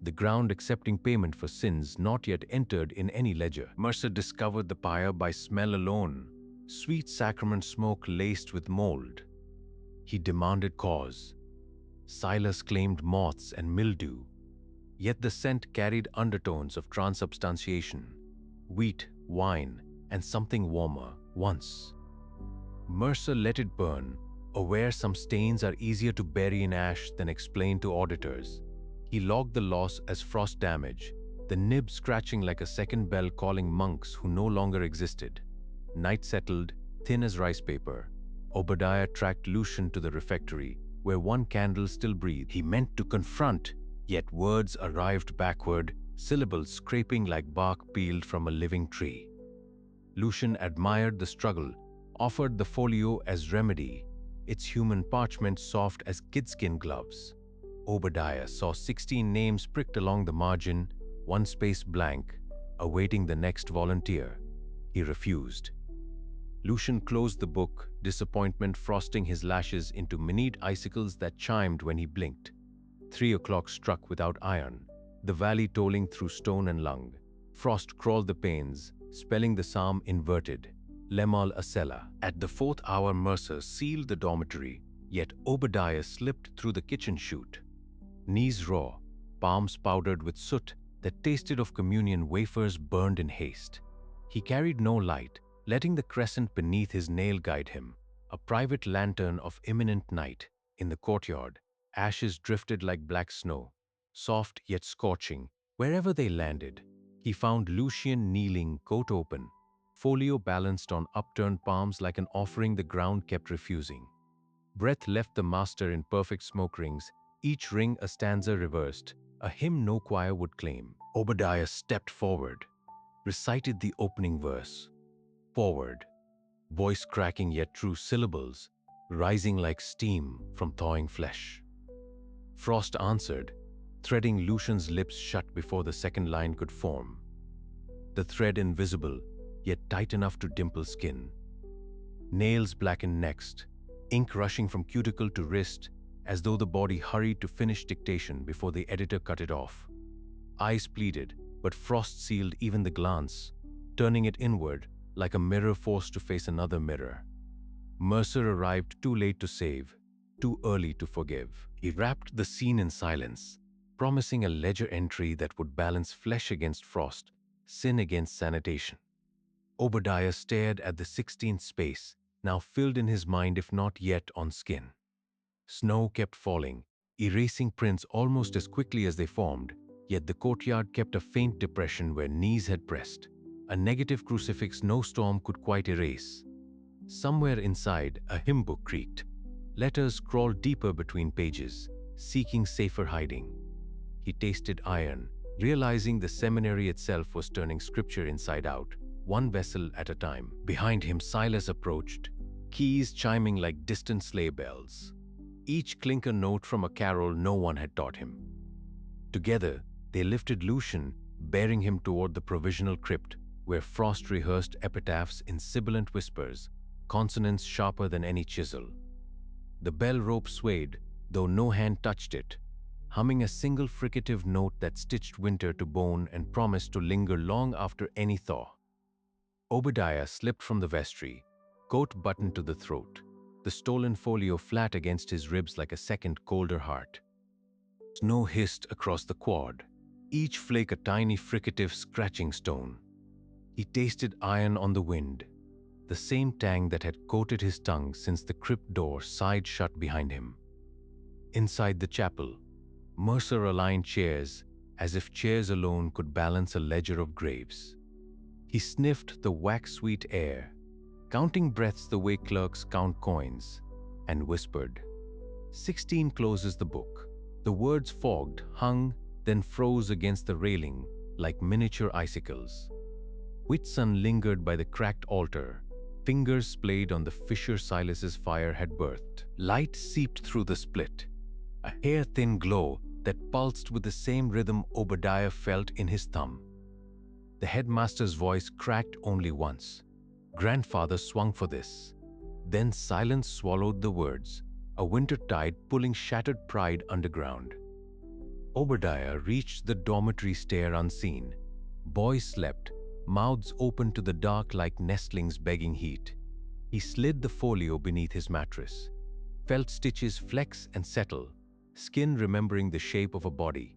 Speaker 1: the ground accepting payment for sins not yet entered in any ledger. Mercer discovered the pyre by smell alone, sweet sacrament smoke laced with mold. He demanded cause. Silas claimed moths and mildew, yet the scent carried undertones of transubstantiation, wheat, wine, and something warmer, once. Mercer let it burn, aware some stains are easier to bury in ash than explain to auditors. He logged the loss as frost damage, the nib scratching like a second bell calling monks who no longer existed. Night settled, thin as rice paper. Obadiah tracked Lucian to the refectory, where one candle still breathed. He meant to confront, yet words arrived backward, syllables scraping like bark peeled from a living tree. Lucian admired the struggle, offered the folio as remedy, its human parchment soft as kidskin gloves. Obadiah saw 16 names pricked along the margin, one space blank, awaiting the next volunteer. He refused. Lucian closed the book, disappointment frosting his lashes into minute icicles that chimed when he blinked. 3 o'clock struck without iron, the valley tolling through stone and lung. Frost crawled the panes, spelling the psalm inverted, Lemal Acela. At the 4th hour Mercer sealed the dormitory, yet Obadiah slipped through the kitchen chute. Knees raw, palms powdered with soot that tasted of communion wafers burned in haste. He carried no light, letting the crescent beneath his nail guide him, a private lantern of imminent night. In the courtyard, ashes drifted like black snow, soft yet scorching, wherever they landed. He found Lucian kneeling, coat open, folio balanced on upturned palms like an offering the ground kept refusing. Breath left the master in perfect smoke rings, each ring a stanza reversed, a hymn no choir would claim. Obadiah stepped forward, recited the opening verse. Forward, voice cracking yet true syllables, rising like steam from thawing flesh. Frost answered, threading Lucian's lips shut before the second line could form. The thread invisible, yet tight enough to dimple skin. Nails blackened next, ink rushing from cuticle to wrist, as though the body hurried to finish dictation before the editor cut it off. Eyes pleaded, but frost sealed even the glance, turning it inward like a mirror forced to face another mirror. Mercer arrived too late to save, too early to forgive. He wrapped the scene in silence, promising a ledger entry that would balance flesh against frost, sin against sanitation. Obadiah stared at the 16th space, now filled in his mind if not yet on skin. Snow kept falling, erasing prints almost as quickly as they formed, yet the courtyard kept a faint depression where knees had pressed, a negative crucifix no storm could quite erase. Somewhere inside, a hymn book creaked. Letters crawled deeper between pages, seeking safer hiding. He tasted iron, realizing the seminary itself was turning scripture inside out, one vessel at a time. Behind him, Silas approached, keys chiming like distant sleigh bells, each clink a note from a carol no one had taught him. Together, they lifted Lucian, bearing him toward the provisional crypt, where Frost rehearsed epitaphs in sibilant whispers, consonants sharper than any chisel. The bell rope swayed, though no hand touched it, humming a single fricative note that stitched winter to bone and promised to linger long after any thaw. Obadiah slipped from the vestry, coat buttoned to the throat. the stolen folio flat against his ribs like a second, colder heart. Snow hissed across the quad, each flake a tiny fricative scratching stone. He tasted iron on the wind, the same tang that had coated his tongue since the crypt door sighed shut behind him. Inside the chapel, Mercer aligned chairs as if chairs alone could balance a ledger of graves. He sniffed the wax-sweet air, counting breaths the way clerks count coins, and whispered, 16 closes the book. The words fogged, hung, then froze against the railing like miniature icicles. Whitsun lingered by the cracked altar, fingers splayed on the fissure Silas's fire had birthed. Light seeped through the split, a hair-thin glow that pulsed with the same rhythm Obadiah felt in his thumb. The headmaster's voice cracked only once. Grandfather swung for this. Then silence swallowed the words, a winter tide pulling shattered pride underground. Obadiah reached the dormitory stair unseen. Boys slept, mouths open to the dark like nestlings begging heat. He slid the folio beneath his mattress, felt stitches flex and settle, skin remembering the shape of a body.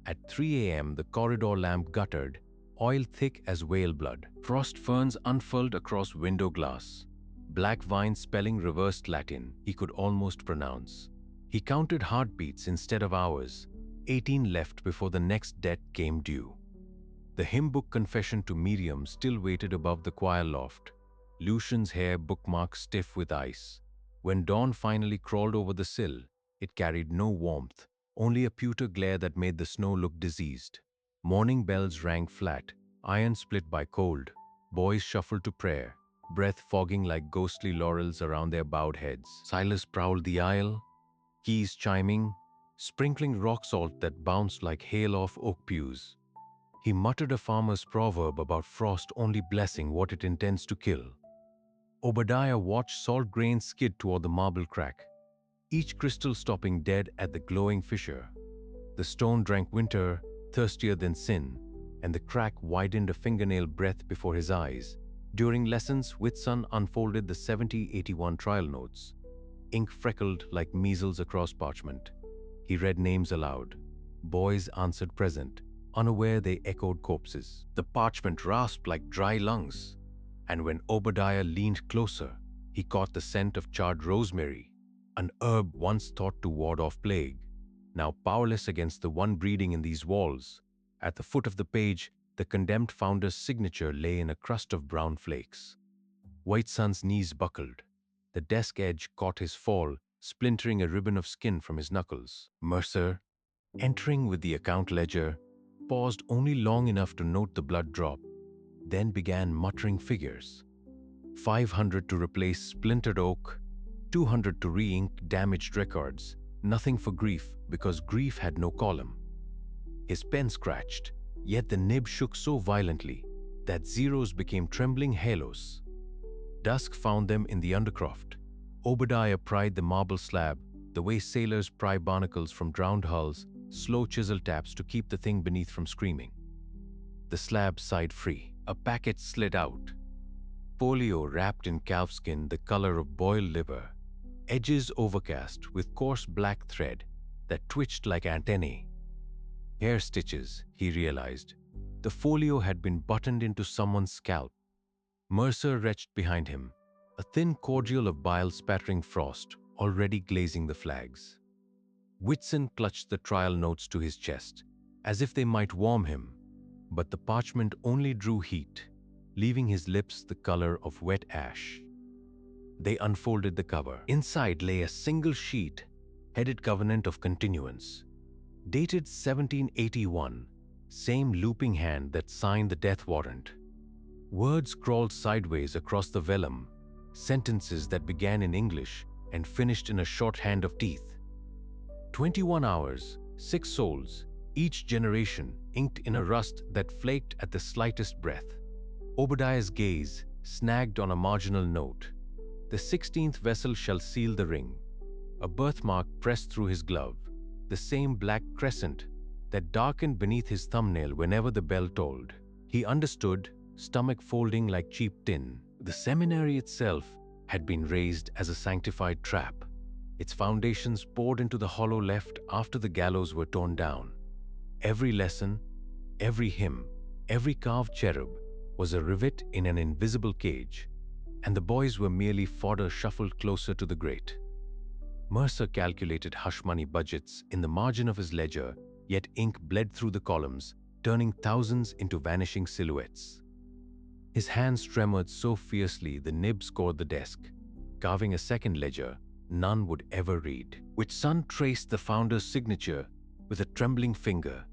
Speaker 1: At 3 a.m. the corridor lamp guttered, oil thick as whale blood. Frost ferns unfurled across window glass. Black vines spelling reversed Latin he could almost pronounce. He counted heartbeats instead of hours. 18 left before the next debt came due. The hymn book confession to Miriam still waited above the choir loft, Lucian's hair bookmarked stiff with ice. When dawn finally crawled over the sill, it carried no warmth, only a pewter glare that made the snow look diseased. Morning bells rang flat, iron split by cold. Boys shuffled to prayer, breath fogging like ghostly laurels around their bowed heads. Silas prowled the aisle, keys chiming, sprinkling rock salt that bounced like hail off oak pews. He muttered a farmer's proverb about frost only blessing what it intends to kill. Obadiah watched salt grains skid toward the marble crack, each crystal stopping dead at the glowing fissure. The stone drank winter, thirstier than sin, and the crack widened a fingernail breadth before his eyes. During lessons, Whitsun unfolded the 7081 trial notes, ink freckled like measles across parchment. He read names aloud. Boys answered present, unaware they echoed corpses. The parchment rasped like dry lungs, and when Obadiah leaned closer, he caught the scent of charred rosemary, an herb once thought to ward off plague, now powerless against the one breeding in these walls. At the foot of the page, the condemned founder's signature lay in a crust of brown flakes. Whitsun's knees buckled. The desk edge caught his fall, splintering a ribbon of skin from his knuckles. Mercer, entering with the account ledger, paused only long enough to note the blood drop, then began muttering figures. 500 to replace splintered oak, 200 to re-ink damaged records, nothing for grief because grief had no column. His pen scratched, yet the nib shook so violently that zeros became trembling halos. Dusk found them in the undercroft. Obadiah pried the marble slab the way sailors pry barnacles from drowned hulls, slow chisel taps to keep the thing beneath from screaming. The slab sighed free. A packet slid out. Folio wrapped in calfskin the color of boiled liver, edges overcast with coarse black thread that twitched like antennae. Hair stitches, he realized. The folio had been buttoned into someone's scalp. Mercer retched behind him, a thin cordial of bile spattering frost, already glazing the flags. Whitsun clutched the trial notes to his chest, as if they might warm him, but the parchment only drew heat, leaving his lips the color of wet ash. They unfolded the cover. Inside lay a single sheet, headed Covenant of Continuance. Dated 1781, same looping hand that signed the death warrant. Words crawled sideways across the vellum, sentences that began in English and finished in a shorthand of teeth. 21 hours, 6 souls, each generation inked in a rust that flaked at the slightest breath. Obadiah's gaze snagged on a marginal note. The 16th vessel shall seal the ring. A birthmark pressed through his glove, the same black crescent that darkened beneath his thumbnail whenever the bell tolled. He understood, stomach folding like cheap tin. The seminary itself, had been raised as a sanctified trap, its foundations poured into the hollow left after the gallows were torn down. Every lesson, every hymn, every carved cherub was a rivet in an invisible cage, and the boys were merely fodder shuffled closer to the grate. Mercer calculated hush money budgets in the margin of his ledger, yet ink bled through the columns, turning thousands into vanishing silhouettes. His hands tremored so fiercely the nib scored the desk, carving a second ledger none would ever read, which son traced the founder's signature with a trembling finger,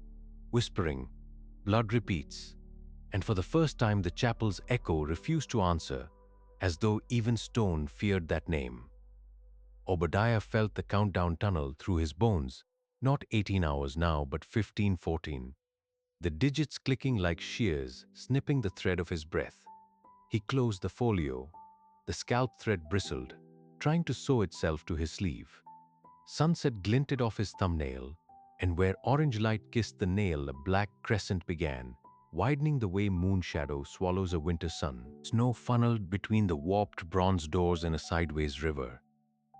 Speaker 1: whispering, "Blood repeats," and for the first time the chapel's echo refused to answer, as though even stone feared that name. Obadiah felt the countdown tunnel through his bones, not 18 hours now, but 1514, the digits clicking like shears, snipping the thread of his breath. He closed the folio. The scalp thread bristled, trying to sew itself to his sleeve. Sunset glinted off his thumbnail, and where orange light kissed the nail, a black crescent began, widening the way moon shadow swallows a winter sun. Snow funneled between the warped bronze doors in a sideways river,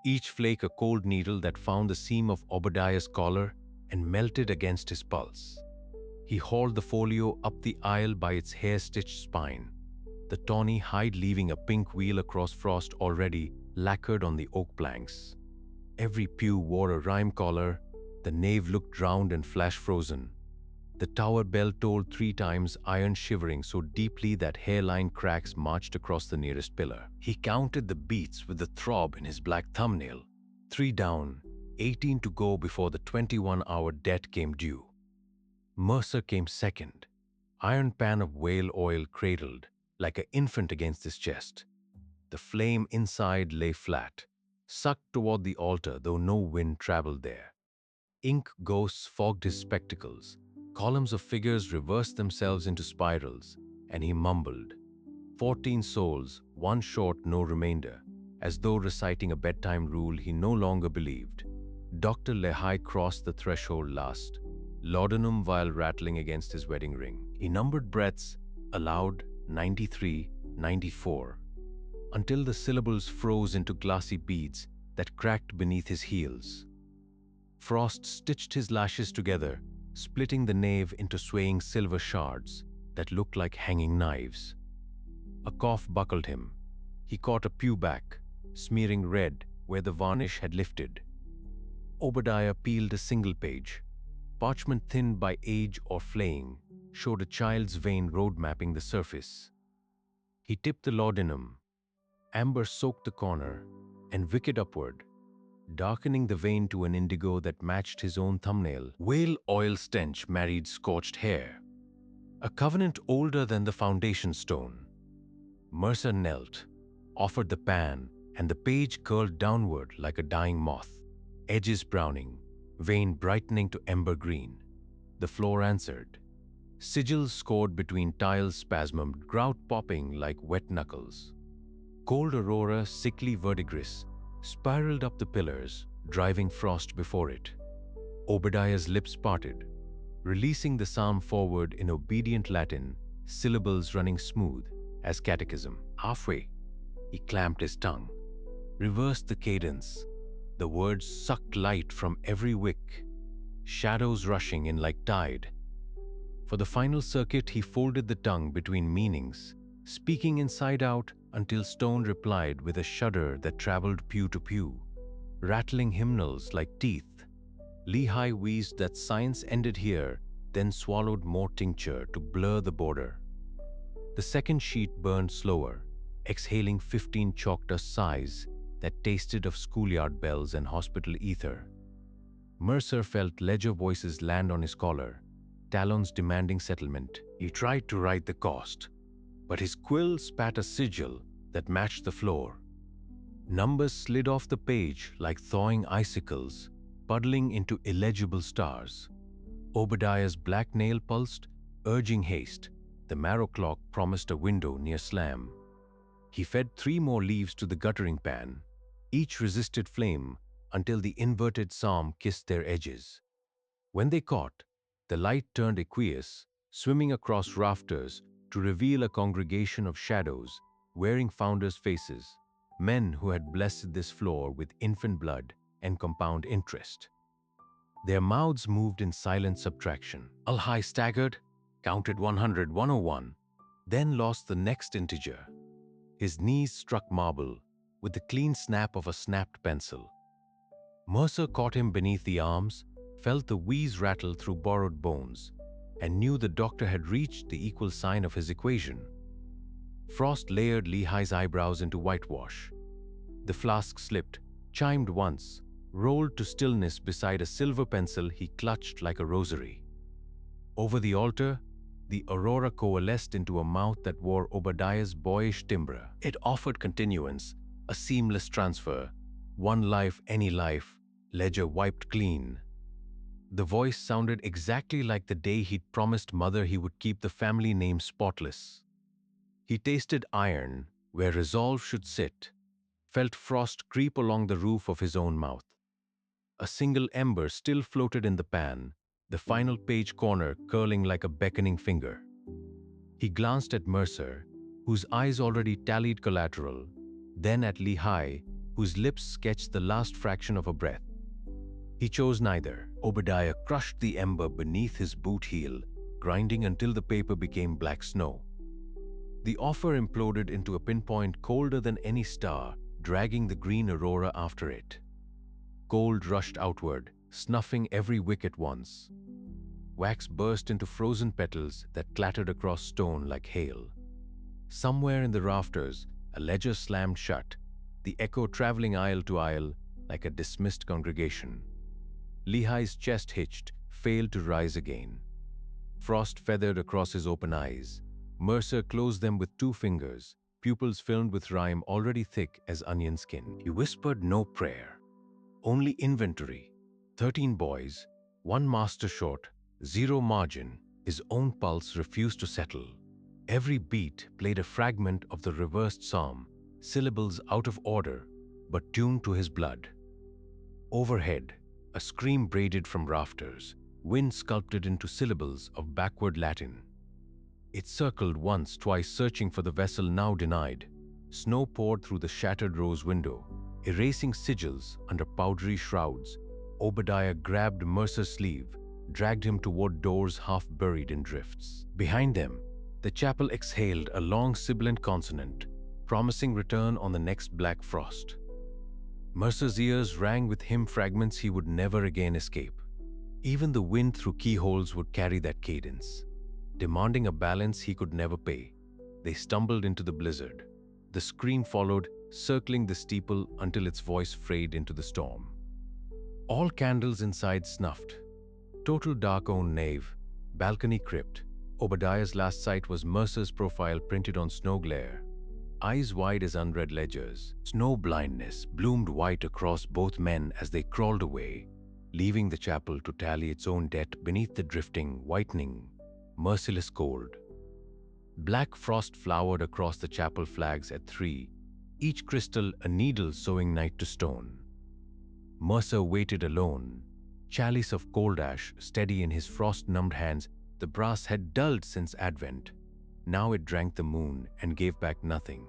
Speaker 1: each flake a cold needle that found the seam of Obadiah's collar and melted against his pulse. He hauled the folio up the aisle by its hair-stitched spine, the tawny hide leaving a pink wheel across frost already lacquered on the oak planks. Every pew wore a rime collar, the nave looked drowned and flash-frozen. The tower bell tolled 3 times, iron shivering so deeply that hairline cracks marched across the nearest pillar. He counted the beats with the throb in his black thumbnail. 3 down, 18 to go before the 21-hour debt came due. Mercer came second, iron pan of whale oil cradled like an infant against his chest. The flame inside lay flat, sucked toward the altar though no wind traveled there. Ink ghosts fogged his spectacles. Columns of figures reversed themselves into spirals, and he mumbled, 14 souls, 1 short, no remainder, as though reciting a bedtime rule he no longer believed. Dr. Lehigh crossed the threshold last, laudanum vial rattling against his wedding ring. He numbered breaths, aloud, 93, 94, until the syllables froze into glassy beads that cracked beneath his heels. Frost stitched his lashes together, splitting the nave into swaying silver shards that looked like hanging knives. A cough buckled him. He caught a pew back, smearing red where the varnish had lifted. Obadiah peeled a single page. Parchment thinned by age or flaying showed a child's vein road mapping the surface. He tipped the laudanum. Amber soaked the corner and wicked upward, darkening the vein to an indigo that matched his own thumbnail. Whale oil stench married scorched hair, a covenant older than the foundation stone. Mercer knelt, offered the pan, and the page curled downward like a dying moth, edges browning, vein brightening to ember green. The floor answered. Sigils scored between tiles spasmed, grout popping like wet knuckles. Cold aurora, sickly verdigris, spiraled up the pillars, driving frost before it. Obadiah's lips parted, releasing the psalm forward in obedient Latin, syllables running smooth as catechism. Halfway, he clamped his tongue, reversed the cadence. The words sucked light from every wick, shadows rushing in like tide. For the final circuit, he folded the tongue between meanings, speaking inside out until stone replied with a shudder that traveled pew to pew, rattling hymnals like teeth. Lehigh wheezed that science ended here, then swallowed more tincture to blur the border. The second sheet burned slower, exhaling 15 chalk dust sighs that tasted of schoolyard bells and hospital ether. Mercer felt ledger voices land on his collar, talons demanding settlement. He tried to write the cost, but his quill spat a sigil that matched the floor. Numbers slid off the page like thawing icicles, puddling into illegible stars. Obadiah's black nail pulsed, urging haste. The marrow clock promised a window near slam. He fed 3 more leaves to the guttering pan. Each resisted flame until the inverted psalm kissed their edges. When they caught, the light turned aqueous, swimming across rafters to reveal a congregation of shadows wearing founders' faces. men who had blessed this floor with infant blood and compound interest. Their mouths moved in silent subtraction. Alhai staggered, counted 100, 101, then lost the next integer. His knees struck marble with the clean snap of a snapped pencil. Mercer caught him beneath the arms, felt the wheeze rattle through borrowed bones, and knew the doctor had reached the equal sign of his equation. Frost layered Lehi's eyebrows into whitewash. The flask slipped, chimed once, rolled to stillness beside a silver pencil he clutched like a rosary. Over the altar, the aurora coalesced into a mouth that wore Obadiah's boyish timbre. It offered continuance, a seamless transfer, one life, any life, ledger wiped clean. The voice sounded exactly like the day he'd promised Mother he would keep the family name spotless. He tasted iron where resolve should sit, felt frost creep along the roof of his own mouth. A single ember still floated in the pan, the final page corner curling like a beckoning finger. He glanced at Mercer, whose eyes already tallied collateral, then at Lehi, whose lips sketched the last fraction of a breath. He chose neither. Obadiah crushed the ember beneath his boot heel, grinding until the paper became black snow. The offer imploded into a pinpoint colder than any star, dragging the green aurora after it. Cold rushed outward, snuffing every wick at once. Wax burst into frozen petals that clattered across stone like hail. Somewhere in the rafters, a ledger slammed shut, the echo traveling aisle to aisle like a dismissed congregation. Lehi's chest hitched, failed to rise again. Frost feathered across his open eyes. Mercer closed them with 2 fingers, pupils filmed with rime already thick as onion skin. He whispered no prayer, only inventory. 13 boys, 1 master short, 0 margin. His own pulse refused to settle. Every beat played a fragment of the reversed psalm, syllables out of order, but tuned to his blood. Overhead, a scream braided from rafters, wind sculpted into syllables of backward Latin. It circled once, twice, searching for the vessel now denied. Snow poured through the shattered rose window, erasing sigils under powdery shrouds. Obadiah grabbed Mercer's sleeve, dragged him toward doors half buried in drifts. Behind them, the chapel exhaled a long sibilant consonant, promising return on the next black frost. Mercer's ears rang with hymn fragments he would never again escape. Even the wind through keyholes would carry that cadence, demanding a balance he could never pay. They stumbled into the blizzard. The scream followed, circling the steeple until its voice frayed into the storm. All candles inside snuffed. Total dark-owned nave, balcony crypt. Obadiah's last sight was Mercer's profile printed on snow glare. Eyes wide as unread ledgers. Snow blindness bloomed white across both men as they crawled away, leaving the chapel to tally its own debt beneath the drifting, whitening, merciless cold. Black frost flowered across the chapel flags at 3, each crystal a needle sewing night to stone. Mercer waited alone, chalice of cold ash steady in his frost-numbed hands. The brass had dulled since Advent. Now it drank the moon and gave back nothing.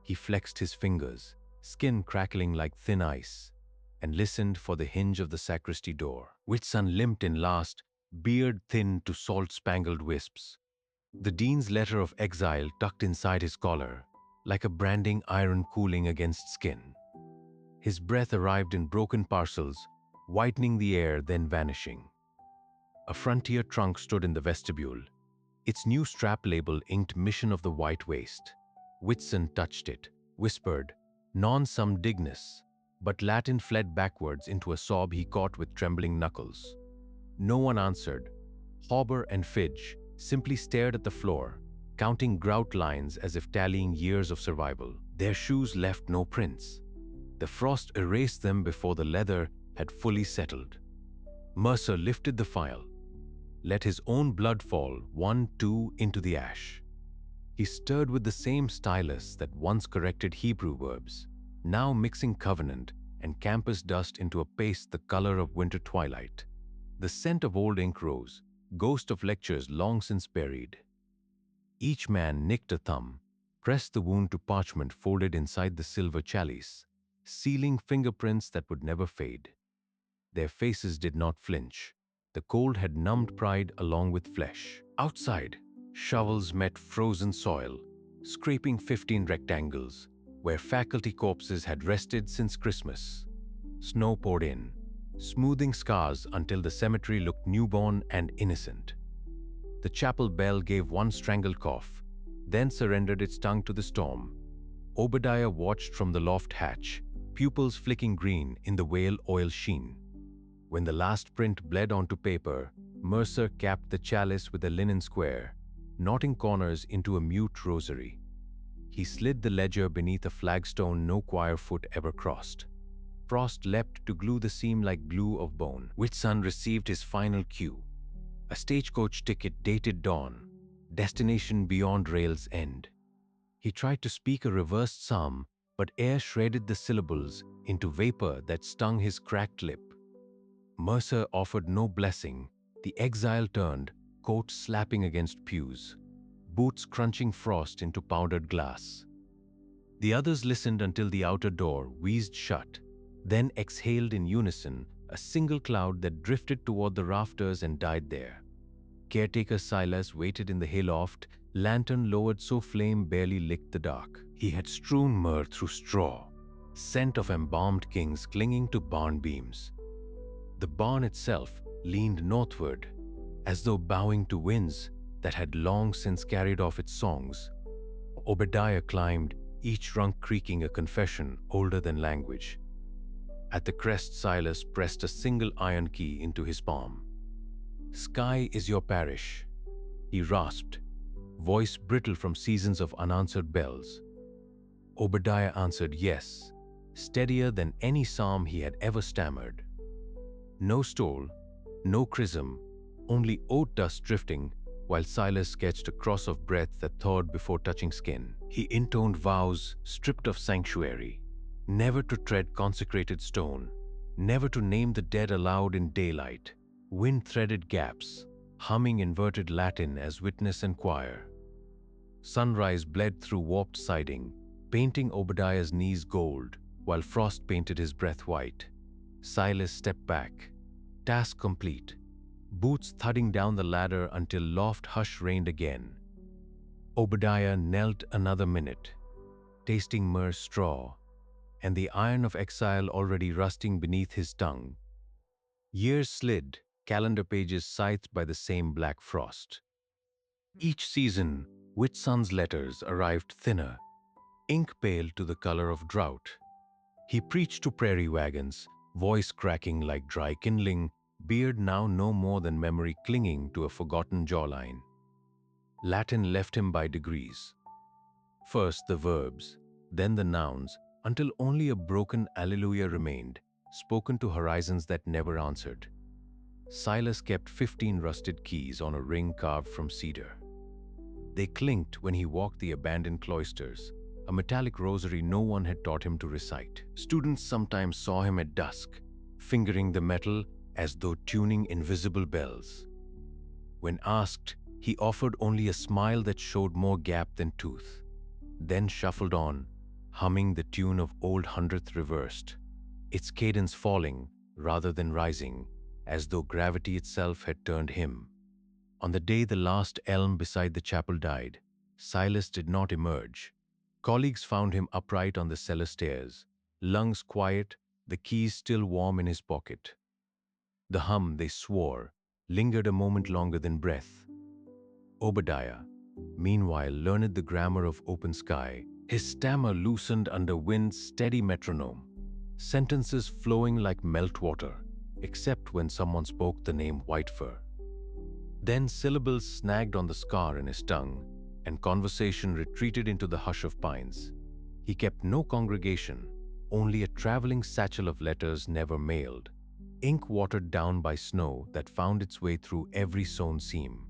Speaker 1: He flexed his fingers, skin crackling like thin ice, and listened for the hinge of the sacristy door. Whitsun limped in last, beard thinned to salt-spangled wisps. The dean's letter of exile tucked inside his collar, like a branding iron cooling against skin. His breath arrived in broken parcels, whitening the air, then vanishing. A frontier trunk stood in the vestibule, its new strap label inked Mission of the White Waste. Whitsun touched it, whispered, "Non sum dignus," but Latin fled backwards into a sob he caught with trembling knuckles. No one answered. Hobber and Fidge simply stared at the floor, counting grout lines as if tallying years of survival. Their shoes left no prints. The frost erased them before the leather had fully settled. Mercer lifted the file, let his own blood fall 1, 2 into the ash. He stirred with the same stylus that once corrected Hebrew verbs, now mixing covenant and campus dust into a paste the color of winter twilight. The scent of old ink rose, ghost of lectures long since buried. Each man nicked a thumb, pressed the wound to parchment folded inside the silver chalice, sealing fingerprints that would never fade. Their faces did not flinch. The cold had numbed pride along with flesh. Outside, shovels met frozen soil, scraping 15 rectangles, where faculty corpses had rested since Christmas. Snow poured in, smoothing scars until the cemetery looked newborn and innocent. The chapel bell gave one strangled cough, then surrendered its tongue to the storm. Obadiah watched from the loft hatch, pupils flicking green in the whale oil sheen. When the last print bled onto paper, Mercer capped the chalice with a linen square, knotting corners into a mute rosary. He slid the ledger beneath a flagstone no choir foot ever crossed. Frost leapt to glue the seam like glue of bone. Whitsun received his final cue. A stagecoach ticket dated dawn, destination beyond rail's end. He tried to speak a reversed psalm, but air shredded the syllables into vapor that stung his cracked lip. Mercer offered no blessing. The exile turned, coat slapping against pews, boots crunching frost into powdered glass. The others listened until the outer door wheezed shut, then exhaled in unison, a single cloud that drifted toward the rafters and died there. Caretaker Silas waited in the hayloft, lantern lowered so flame barely licked the dark. He had strewn myrrh through straw, scent of embalmed kings clinging to barn beams. The barn itself leaned northward, as though bowing to winds that had long since carried off its songs. Obadiah climbed, each rung creaking a confession older than language. At the crest, Silas pressed a single iron key into his palm. "Sky is your parish," he rasped, voice brittle from seasons of unanswered bells. Obadiah answered yes, steadier than any psalm he had ever stammered. No stole, no chrism, only oat dust drifting, while Silas sketched a cross of breath that thawed before touching skin. He intoned vows stripped of sanctuary, never to tread consecrated stone, never to name the dead aloud in daylight, wind-threaded gaps, humming inverted Latin as witness and choir. Sunrise bled through warped siding, painting Obadiah's knees gold, while frost painted his breath white. Silas stepped back, task complete, boots thudding down the ladder until loft hush reigned again. Obadiah knelt another minute, tasting myrrh straw, and the iron of exile already rusting beneath his tongue. Years slid, calendar pages scythed by the same black frost. Each season, Whitson's letters arrived thinner, ink pale to the color of drought. He preached to prairie wagons, voice cracking like dry kindling, beard now no more than memory clinging to a forgotten jawline. Latin left him by degrees. First the verbs, then the nouns, until only a broken alleluia remained, spoken to horizons that never answered. Silas kept 15 rusted keys on a ring carved from cedar. They clinked when he walked the abandoned cloisters, a metallic rosary no one had taught him to recite. Students sometimes saw him at dusk, fingering the metal as though tuning invisible bells. When asked, he offered only a smile that showed more gap than tooth, then shuffled on, humming the tune of Old Hundredth reversed, its cadence falling rather than rising, as though gravity itself had turned him. On the day the last elm beside the chapel died, Silas did not emerge. Colleagues found him upright on the cellar stairs, lungs quiet, the keys still warm in his pocket. The hum, they swore, lingered a moment longer than breath. Obadiah, meanwhile, learned the grammar of open sky, his stammer loosened under wind's steady metronome, sentences flowing like meltwater, except when someone spoke the name Whitefur. Then syllables snagged on the scar in his tongue, and conversation retreated into the hush of pines. He kept no congregation, only a traveling satchel of letters never mailed, ink watered down by snow that found its way through every sewn seam.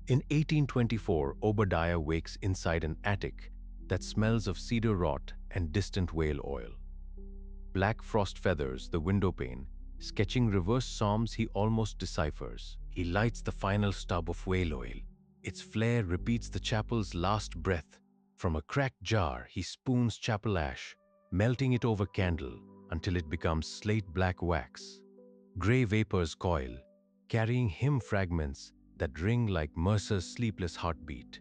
Speaker 1: In 1824, Obadiah wakes inside an attic that smells of cedar rot and distant whale oil. Black frost feathers the windowpane, sketching reverse psalms he almost deciphers. He lights the final stub of whale oil. Its flare repeats the chapel's last breath, From a cracked jar, he spoons chapel ash, melting it over candle until it becomes slate-black wax. Grey vapors coil, carrying hymn fragments that ring like Mercer's sleepless heartbeat.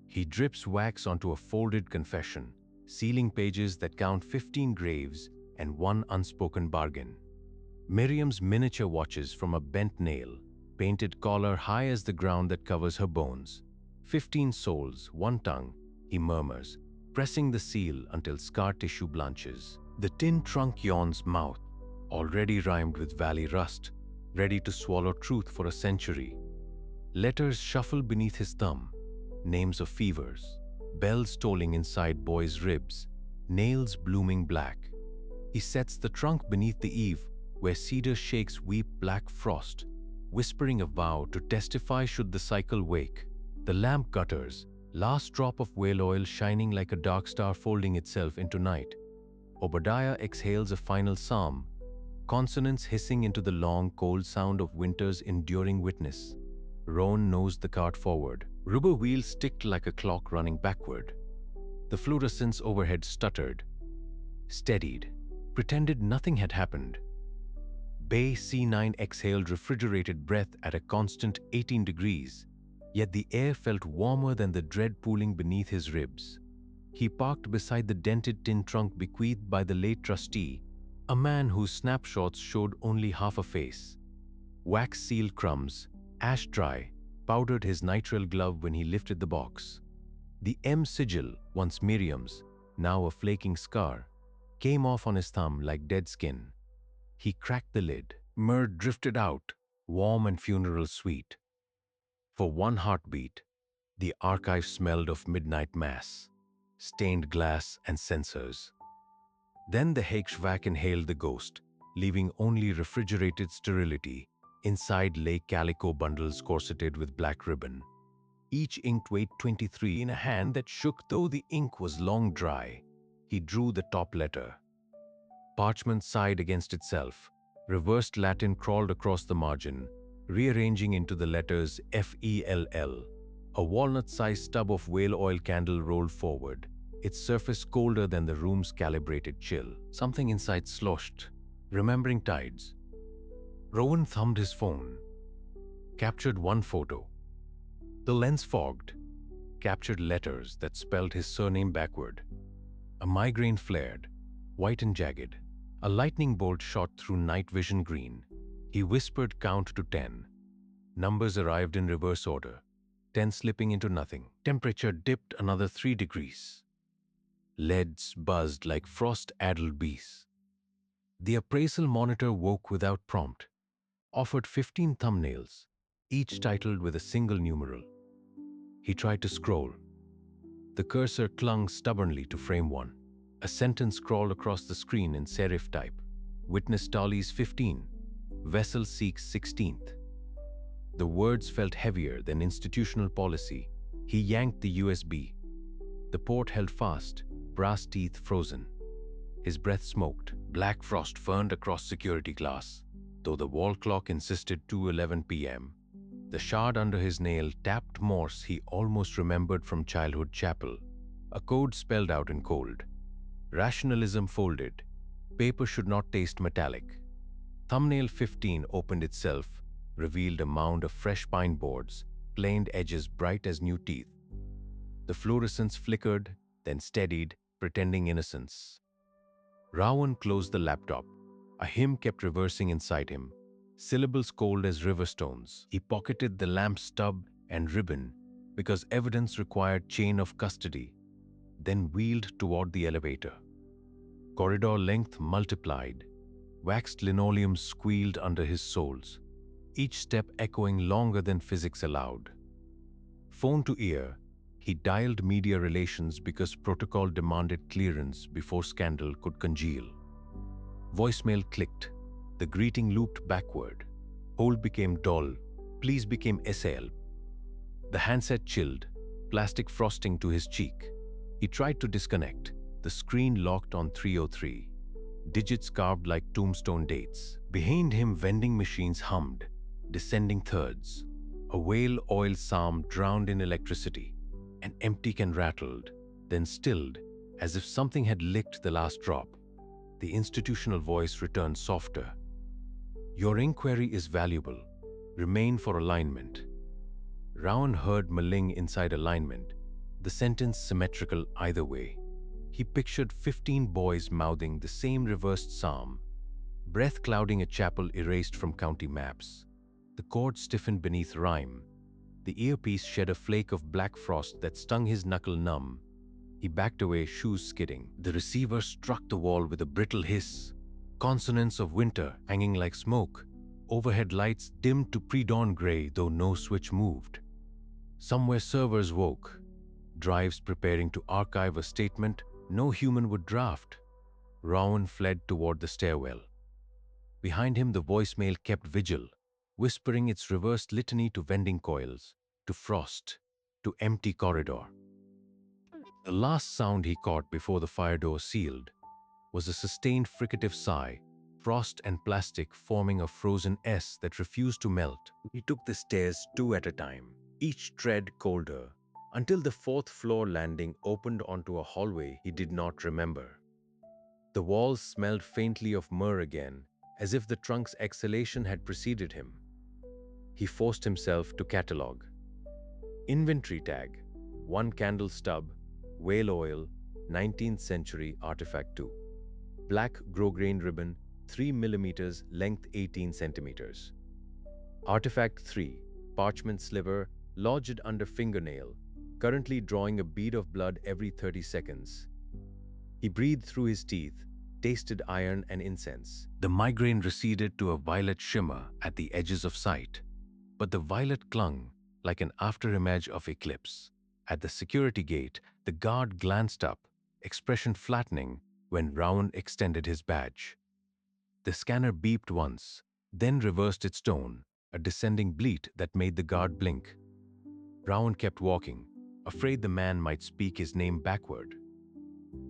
Speaker 1: He drips wax onto a folded confession, sealing pages that count 15 graves and one unspoken bargain. Miriam's miniature watches from a bent nail, painted collar high as the ground that covers her bones. 15 souls, one tongue, he murmurs, pressing the seal until scar tissue blanches. The tin trunk yawns mouth, already rhymed with valley rust, ready to swallow truth for a century. Letters shuffle beneath his thumb, names of fevers, bells tolling inside boys' ribs, nails blooming black. He sets the trunk beneath the eave, where cedar shakes weep black frost, whispering a vow to testify should the cycle wake. The lamp gutters, last drop of whale oil shining like a dark star folding itself into night. Obadiah exhales a final psalm, consonants hissing into the long, cold sound of winter's enduring witness. Rowan nosed the cart forward. Rubber wheels ticked like a clock running backward. The fluorescence overhead stuttered, steadied, pretended nothing had happened. Bay C9 exhaled refrigerated breath at a constant 18 degrees, yet the air felt warmer than the dread pooling beneath his ribs. He parked beside the dented tin trunk bequeathed by the late trustee, a man whose snapshots showed only half a face. Wax-sealed crumbs, ash dry, powdered his nitrile glove when he lifted the box. The M sigil, once Miriam's, now a flaking scar, came off on his thumb like dead skin. He cracked the lid. Myrrh drifted out, warm and funeral sweet. For one heartbeat, the archive smelled of midnight mass, stained glass and censers. Then the Heichschwack inhaled the ghost, leaving only refrigerated sterility. Inside lay calico bundles corseted with black ribbon. Each inked weighed 23 in a hand that shook though the ink was long dry. He drew the top letter. Parchment sighed against itself. Reversed Latin crawled across the margin, rearranging into the letters FELL. A walnut-sized stub of whale oil candle rolled forward, its surface colder than the room's calibrated chill. Something inside sloshed, remembering tides. Rowan thumbed his phone, captured one photo. The lens fogged, captured letters that spelled his surname backward. A migraine flared, white and jagged. A lightning bolt shot through night vision green. He whispered count to 10. Numbers arrived in reverse order, 10 slipping into nothing. Temperature dipped another 3 degrees. Leads buzzed like frost-addled bees. The appraisal monitor woke without prompt, offered 15 thumbnails, each titled with a single numeral. He tried to scroll. The cursor clung stubbornly to frame 1. A sentence crawled across the screen in serif type. Witness tallies 15. Vessel seeks 16th. The words felt heavier than institutional policy. He yanked the USB. The port held fast, brass teeth frozen. His breath smoked. Black frost furned across security glass, though the wall clock insisted 2:11 p.m. The shard under his nail tapped Morse he almost remembered from childhood chapel, a code spelled out in cold. Rationalism folded. Paper should not taste metallic. Thumbnail 15 opened itself, revealed a mound of fresh pine boards, planed edges bright as new teeth. The fluorescence flickered, then steadied, pretending innocence. Rowan closed the laptop. A hymn kept reversing inside him, syllables cold as river stones. He pocketed the lamp stub and ribbon because evidence required chain of custody, then wheeled toward the elevator. Corridor length multiplied. Waxed linoleum squealed under his soles, each step echoing longer than physics allowed. Phone to ear, he dialed media relations because protocol demanded clearance before scandal could congeal. Voicemail clicked. The greeting looped backward. Hold became dull. Please became SL. The handset chilled, plastic frosting to his cheek. He tried to disconnect. The screen locked on 303. Digits carved like tombstone dates. Behind him, vending machines hummed, descending thirds. A whale oil psalm drowned in electricity. An empty can rattled, then stilled, as if something had licked the last drop. The institutional voice returned softer. "Your inquiry is valuable. Remain for alignment." Rowan heard Maling inside alignment, the sentence symmetrical either way. He pictured 15 boys mouthing the same reversed psalm, breath clouding a chapel erased from county maps. The chord stiffened beneath rhyme. The earpiece shed a flake of black frost that stung his knuckle numb. He backed away, shoes skidding. The receiver struck the wall with a brittle hiss. Consonants of winter hanging like smoke. Overhead lights dimmed to pre-dawn gray, though no switch moved. Somewhere servers woke, drives preparing to archive a statement no human would draft. Rowan fled toward the stairwell. Behind him, the voicemail kept vigil, whispering its reversed litany to vending coils, to frost, to empty corridor. The last sound he caught before the fire door sealed was a sustained fricative sigh, frost and plastic forming a frozen S that refused to melt. He took the stairs two at a time, each tread colder, until the fourth floor landing opened onto a hallway he did not remember. The walls smelled faintly of myrrh again, as if the trunk's exhalation had preceded him. He forced himself to catalogue. Inventory tag, 1 candle stub, whale oil, 19th century artifact 2. Black grosgrain ribbon, 3 millimeters, length 18 centimeters. Artifact 3, parchment sliver, lodged under fingernail, currently drawing a bead of blood every 30 seconds. He breathed through his teeth, tasted iron and incense. The migraine receded to a violet shimmer at the edges of sight, but the violet clung like an afterimage of eclipse. At the security gate, the guard glanced up, expression flattening, when Rowan extended his badge. The scanner beeped once, then reversed its tone, a descending bleat that made the guard blink. Rowan kept walking, afraid the man might speak his name backward.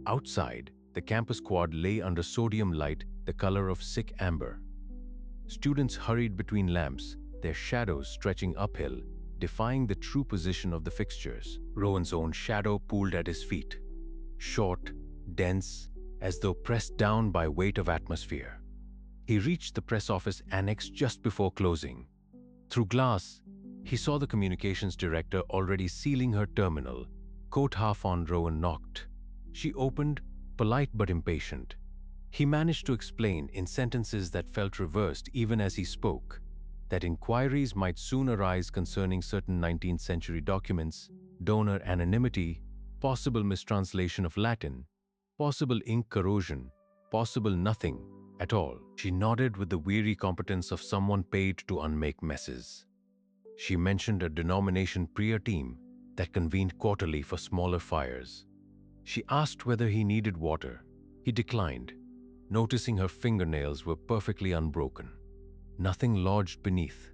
Speaker 1: Outside, the campus quad lay under sodium light the color of sick amber. Students hurried between lamps, their shadows stretching uphill, defying the true position of the fixtures. Rowan's own shadow pooled at his feet, short, dense, as though pressed down by weight of atmosphere. He reached the press office annex just before closing. Through glass, he saw the communications director already sealing her terminal. Coat half on, Rowan knocked. She opened, polite but impatient. He managed to explain in sentences that felt reversed even as he spoke, that inquiries might soon arise concerning certain 19th century documents, donor anonymity, possible mistranslation of Latin, possible ink corrosion, possible nothing at all. She nodded with the weary competence of someone paid to unmake messes. She mentioned a denomination prayer team that convened quarterly for smaller fires. She asked whether he needed water. He declined, noticing her fingernails were perfectly unbroken. Nothing lodged beneath.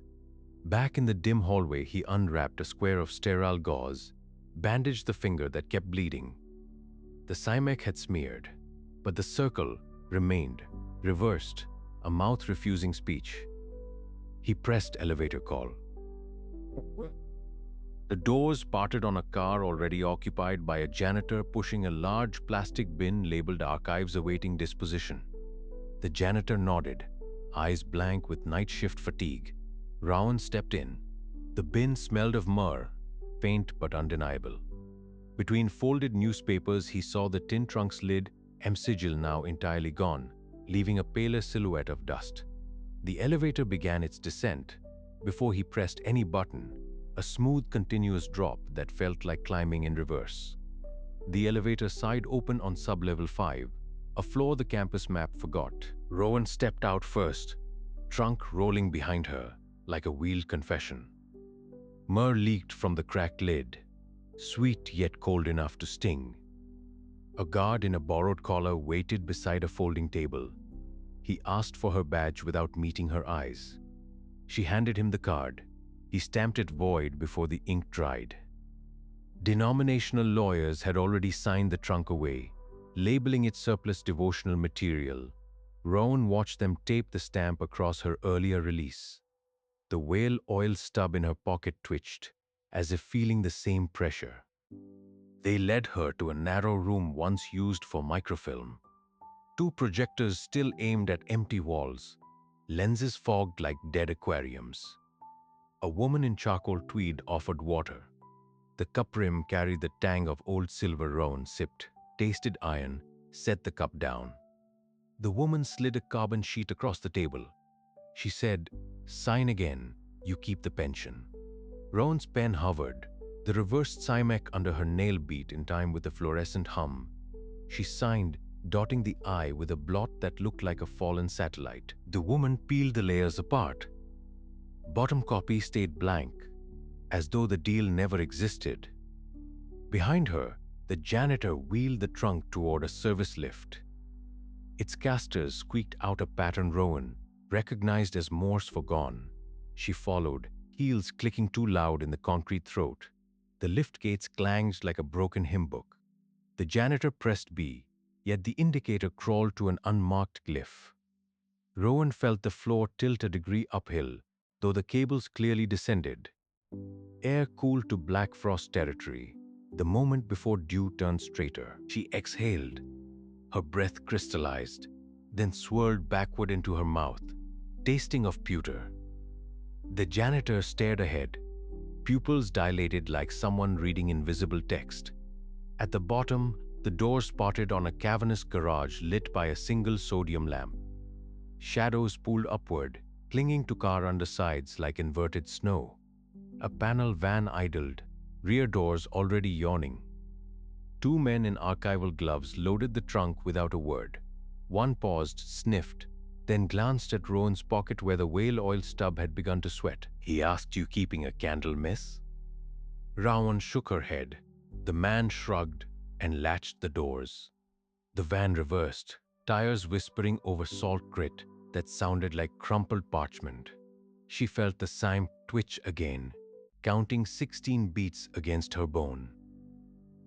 Speaker 1: Back in the dim hallway, he unwrapped a square of sterile gauze, bandaged the finger that kept bleeding. The Simek had smeared, but the circle remained, reversed, a mouth refusing speech. He pressed elevator call. The doors parted on a car already occupied by a janitor pushing a large plastic bin labeled archives awaiting disposition. The janitor nodded, eyes blank with night shift fatigue. Rowan stepped in. The bin smelled of myrrh, faint but undeniable. Between folded newspapers, he saw the tin trunk's lid, sigil now entirely gone, leaving a paler silhouette of dust. The elevator began its descent. Before he pressed any button, a smooth, continuous drop that felt like climbing in reverse. The elevator sighed open on sublevel 5, a floor the campus map forgot. Rowan stepped out first, trunk rolling behind her like a wheeled confession. Myrrh leaked from the cracked lid, sweet yet cold enough to sting. A guard in a borrowed collar waited beside a folding table. He asked for her badge without meeting her eyes. She handed him the card. He stamped it void before the ink dried. Denominational lawyers had already signed the trunk away, labeling it surplus devotional material. Rowan watched them tape the stamp across her earlier release. The whale oil stub in her pocket twitched, as if feeling the same pressure. They led her to a narrow room once used for microfilm. Two projectors still aimed at empty walls, lenses fogged like dead aquariums. A woman in charcoal tweed offered water. The cup rim carried the tang of old silver. Rowan sipped, tasted iron, set the cup down. The woman slid a carbon sheet across the table. She said, "Sign again, you keep the pension." Rowan's pen hovered. The reversed Simek under her nail beat in time with the fluorescent hum. She signed, dotting the I with a blot that looked like a fallen satellite. The woman peeled the layers apart. Bottom copy stayed blank, as though the deal never existed. Behind her, the janitor wheeled the trunk toward a service lift. Its casters squeaked out a pattern Rowan recognized as Morse for gone. She followed, heels clicking too loud in the concrete throat. The lift gates clanged like a broken hymn book. The janitor pressed B, yet the indicator crawled to an unmarked glyph. Rowan felt the floor tilt a degree uphill, though the cables clearly descended. Air cooled to black frost territory. The moment before dew turned straighter, she exhaled. Her breath crystallized, then swirled backward into her mouth, tasting of pewter. The janitor stared ahead, pupils dilated like someone reading invisible text. At the bottom, the door spotted on a cavernous garage lit by a single sodium lamp. Shadows pulled upward, clinging to car undersides like inverted snow. A panel van idled, rear doors already yawning. Two men in archival gloves loaded the trunk without a word. One paused, sniffed, then glanced at Rowan's pocket where the whale oil stub had begun to sweat. "He asked you keeping a candle, miss?" Rowan shook her head. The man shrugged and latched the doors. The van reversed, tires whispering over salt grit that sounded like crumpled parchment. She felt the Sime twitch again, counting 16 beats against her bone.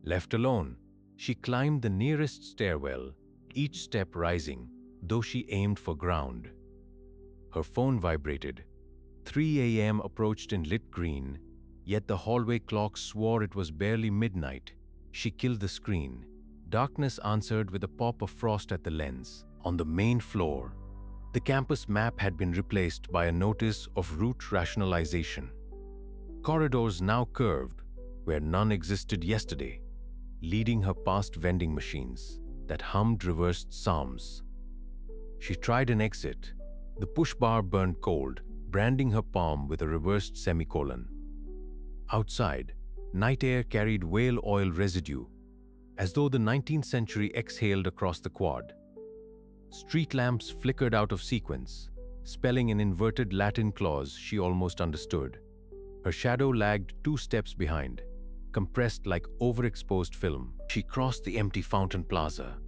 Speaker 1: Left alone, she climbed the nearest stairwell, each step rising, though she aimed for ground. Her phone vibrated. 3 a.m. approached in lit green, yet the hallway clock swore it was barely midnight. She killed the screen. Darkness answered with a pop of frost at the lens. On the main floor, the campus map had been replaced by a notice of route rationalization. Corridors now curved, where none existed yesterday, leading her past vending machines that hummed reversed psalms. She tried an exit. The push bar burned cold, branding her palm with a reversed semicolon. Outside, night air carried whale oil residue, as though the 19th century exhaled across the quad. Street lamps flickered out of sequence, spelling an inverted Latin clause she almost understood. Her shadow lagged 2 steps behind, compressed like overexposed film. She crossed the empty fountain plaza.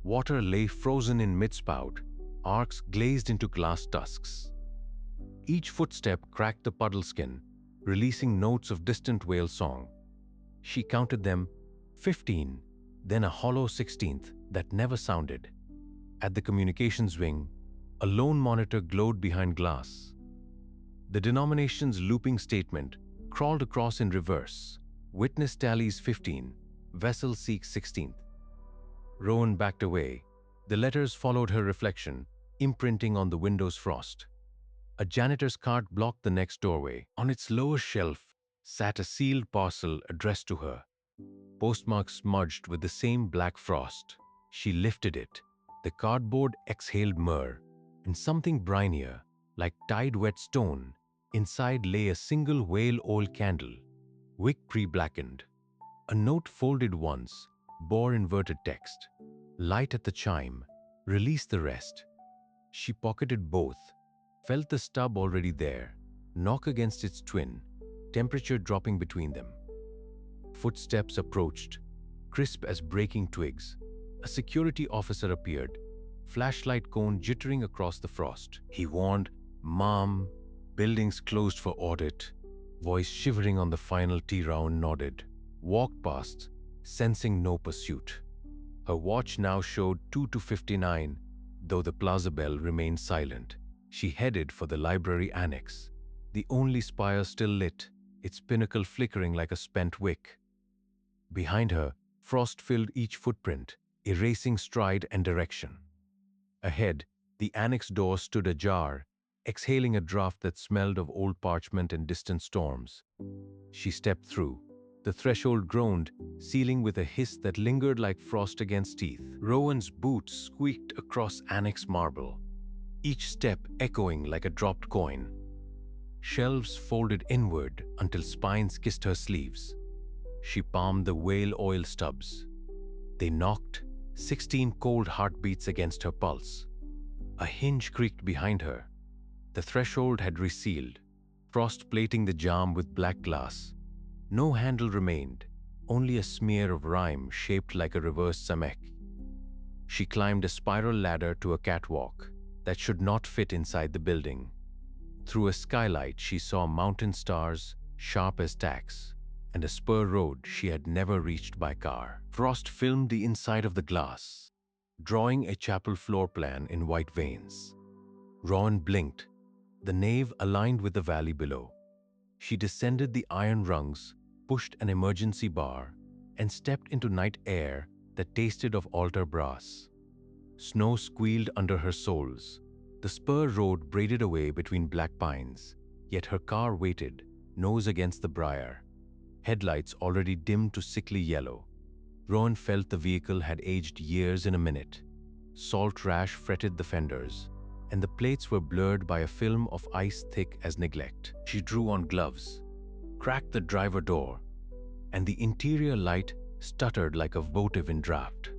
Speaker 1: Water lay frozen in mid-spout, arcs glazed into glass tusks. Each footstep cracked the puddle skin, releasing notes of distant whale song. She counted them, 15, then a hollow 16th that never sounded. At the communications wing, a lone monitor glowed behind glass. The denomination's looping statement crawled across in reverse. Witness tallies 15, vessel seeks 16th. Rowan backed away. The letters followed her reflection, imprinting on the window's frost. A janitor's cart blocked the next doorway. On its lower shelf sat a sealed parcel addressed to her, postmark smudged with the same black frost. She lifted it. The cardboard exhaled myrrh, and something brinier, like tide-wet stone, inside lay a single whale oil candle, wick pre-blackened. A note folded once bore inverted text. Light at the chime, release the rest. She pocketed both, felt the stub already there, knock against its twin, temperature dropping between them. Footsteps approached, crisp as breaking twigs. A security officer appeared, flashlight cone jittering across the frost. He warned, "Ma'am, buildings closed for audit." Voice shivering on the final T. Rowan nodded, walked past, sensing no pursuit. Her watch now showed 2 to 59, though the plaza bell remained silent. She headed for the library annex, the only spire still lit, its pinnacle flickering like a spent wick. Behind her, frost filled each footprint, erasing stride and direction. Ahead, the annex door stood ajar, exhaling a draft that smelled of old parchment and distant storms. She stepped through. The threshold groaned, sealing with a hiss that lingered like frost against teeth. Rowan's boots squeaked across annex marble, each step echoing like a dropped coin. Shelves folded inward until spines kissed her sleeves. She palmed the whale oil stubs. They knocked, 16 cold heartbeats against her pulse. A hinge creaked behind her. The threshold had resealed, frost plating the jamb with black glass. No handle remained, only a smear of rime shaped like a reversed samek. She climbed a spiral ladder to a catwalk that should not fit inside the building. Through a skylight, she saw mountain stars, sharp as tacks, and a spur road she had never reached by car. Frost filmed the inside of the glass, drawing a chapel floor plan in white veins. Rowan blinked, the nave aligned with the valley below. She descended the iron rungs, pushed an emergency bar, and stepped into night air that tasted of altar brass. Snow squealed under her soles. The spur road braided away between black pines, yet her car waited, nose against the briar, headlights already dimmed to sickly yellow. Rowan felt the vehicle had aged years in a minute. Salt rash fretted the fenders, and the plates were blurred by a film of ice thick as neglect. She drew on gloves, cracked the driver door, and the interior light stuttered like a votive in draft.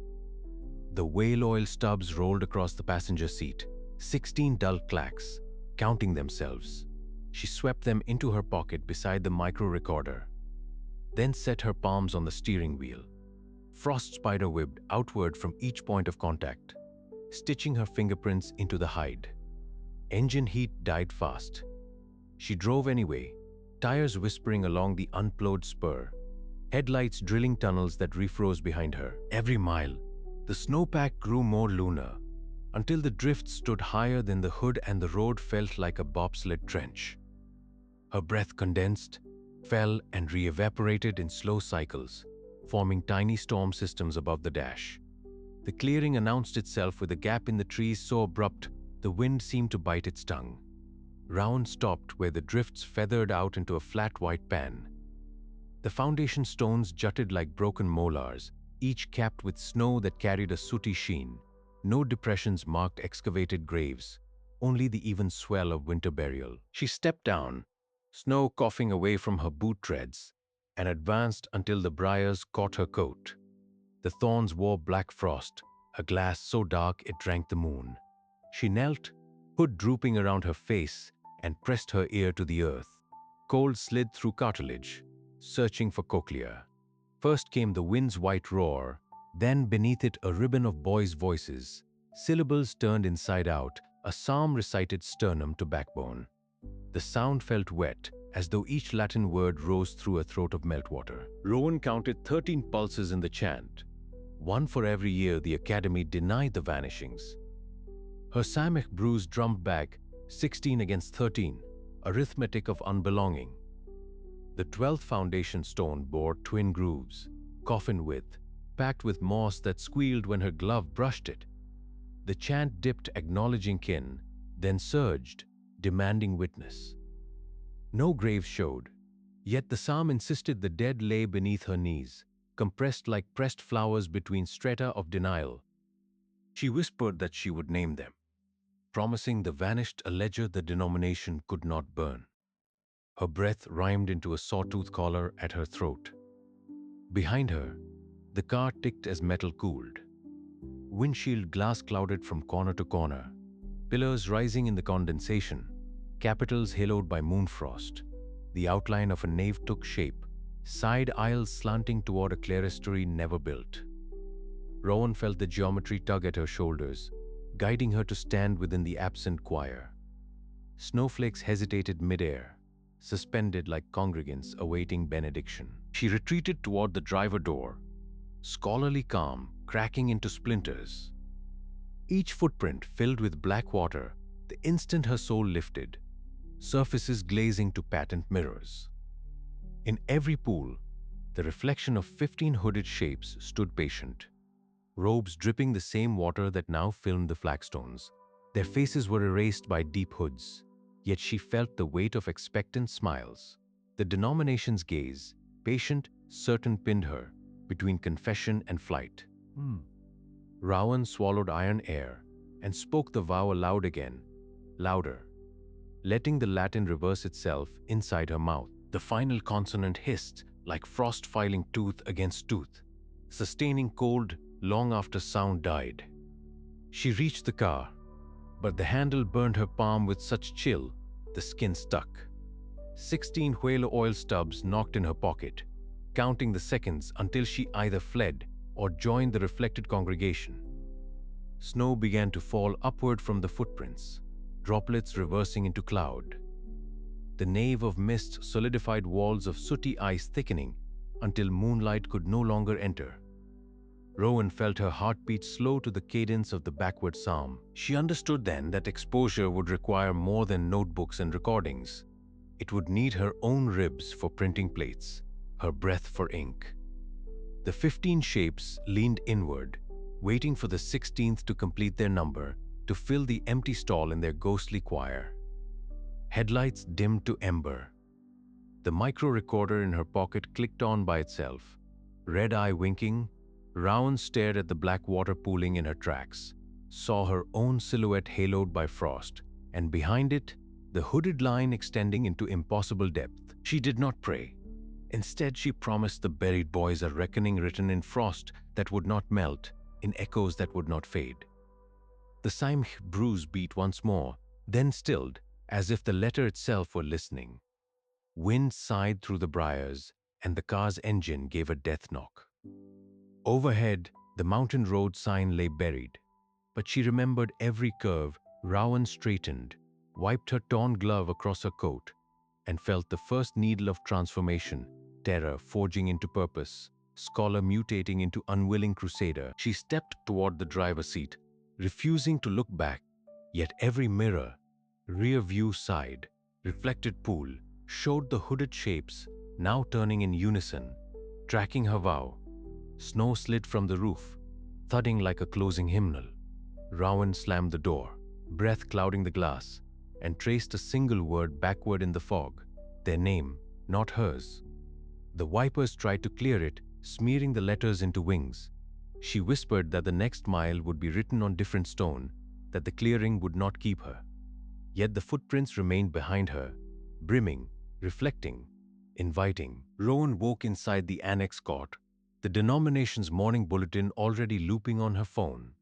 Speaker 1: The whale oil stubs rolled across the passenger seat, 16 dull clacks, counting themselves. She swept them into her pocket beside the micro recorder, then set her palms on the steering wheel. Frost spider webbed outward from each point of contact, stitching her fingerprints into the hide. Engine heat died fast. She drove anyway, tires whispering along the unplowed spur, headlights drilling tunnels that refroze behind her. Every mile, the snowpack grew more lunar, until the drifts stood higher than the hood and the road felt like a bobsled trench. Her breath condensed, fell, and re-evaporated in slow cycles, forming tiny storm systems above the dash. The clearing announced itself with a gap in the trees so abrupt the wind seemed to bite its tongue. Rowan stopped where the drifts feathered out into a flat white pan. The foundation stones jutted like broken molars, each capped with snow that carried a sooty sheen. No depressions marked excavated graves, only the even swell of winter burial. She stepped down, snow coughing away from her boot treads, and advanced until the briars caught her coat. The thorns wore black frost, a glass so dark it drank the moon. She knelt, hood drooping around her face, and pressed her ear to the earth. Cold slid through cartilage, searching for cochlea. First came the wind's white roar, then beneath it a ribbon of boys' voices. Syllables turned inside out, a psalm recited sternum to backbone. The sound felt wet, as though each Latin word rose through a throat of meltwater. Rowan counted 13 pulses in the chant, one for every year the Academy denied the vanishings. Her Samech bruise drummed back, 16 against 13, arithmetic of unbelonging. The 12th foundation stone bore twin grooves, coffin width, packed with moss that squealed when her glove brushed it. The chant dipped, acknowledging kin, then surged, demanding witness. No graves showed, yet the psalm insisted the dead lay beneath her knees, compressed like pressed flowers between strata of denial. She whispered that she would name them, promising the vanished a ledger the denomination could not burn. Her breath rhymed into a sawtooth collar at her throat. Behind her, the car ticked as metal cooled. Windshield glass clouded from corner to corner, pillars rising in the condensation, capitals haloed by moonfrost. The outline of a nave took shape, side aisles slanting toward a clerestory never built. Rowan felt the geometry tug at her shoulders, guiding her to stand within the absent choir. Snowflakes hesitated midair, suspended like congregants awaiting benediction. She retreated toward the driver door, scholarly calm cracking into splinters. Each footprint filled with black water the instant her soul lifted, surfaces glazing to patent mirrors. In every pool, The reflection of 15 hooded shapes stood patient, robes dripping the same water that now filmed the flagstones. Their faces were erased by deep hoods, yet she felt the weight of expectant smiles. The denomination's gaze, patient, certain, pinned her between confession and flight. Rowan swallowed iron air and spoke the vow aloud again, louder, letting the Latin reverse itself inside her mouth. The final consonant hissed like frost filing tooth against tooth, sustaining cold long after sound died. She reached the car, but the handle burned her palm with such chill, the skin stuck. 16 whale oil stubs knocked in her pocket, counting the seconds until she either fled or joined the reflected congregation. Snow began to fall upward from the footprints, droplets reversing into cloud. The nave of mist solidified, walls of sooty ice thickening until moonlight could no longer enter. Rowan felt her heartbeat slow to the cadence of the backward psalm. She understood then that exposure would require more than notebooks and recordings. It would need her own ribs for printing plates, her breath for ink. The 15 shapes leaned inward, waiting for the 16th to complete their number, to fill the empty stall in their ghostly choir. Headlights dimmed to ember. The micro-recorder in her pocket clicked on by itself. Red eye winking, Rowan stared at the black water pooling in her tracks, saw her own silhouette haloed by frost, and behind it, the hooded line extending into impossible depth. She did not pray. Instead, she promised the buried boys a reckoning written in frost that would not melt, in echoes that would not fade. The Seminary bruise beat once more, then stilled, as if the letter itself were listening. Wind sighed through the briars, and the car's engine gave a death knock. Overhead, the mountain road sign lay buried, but she remembered every curve. Rowan straightened, wiped her torn glove across her coat, and felt the first needle of transformation, terror forging into purpose, scholar mutating into unwilling crusader. She stepped toward the driver's seat, refusing to look back, yet every mirror, rear view side, reflected pool, showed the hooded shapes, now turning in unison, tracking her vow. Snow slid from the roof, thudding like a closing hymnal. Rowan slammed the door, breath clouding the glass, and traced a single word backward in the fog, their name, not hers. The wipers tried to clear it, smearing the letters into wings. She whispered that the next mile would be written on different stone, that the clearing would not keep her. Yet the footprints remained behind her, brimming, reflecting, inviting. Rowan woke inside the annex court, the denomination's morning bulletin already looping on her phone.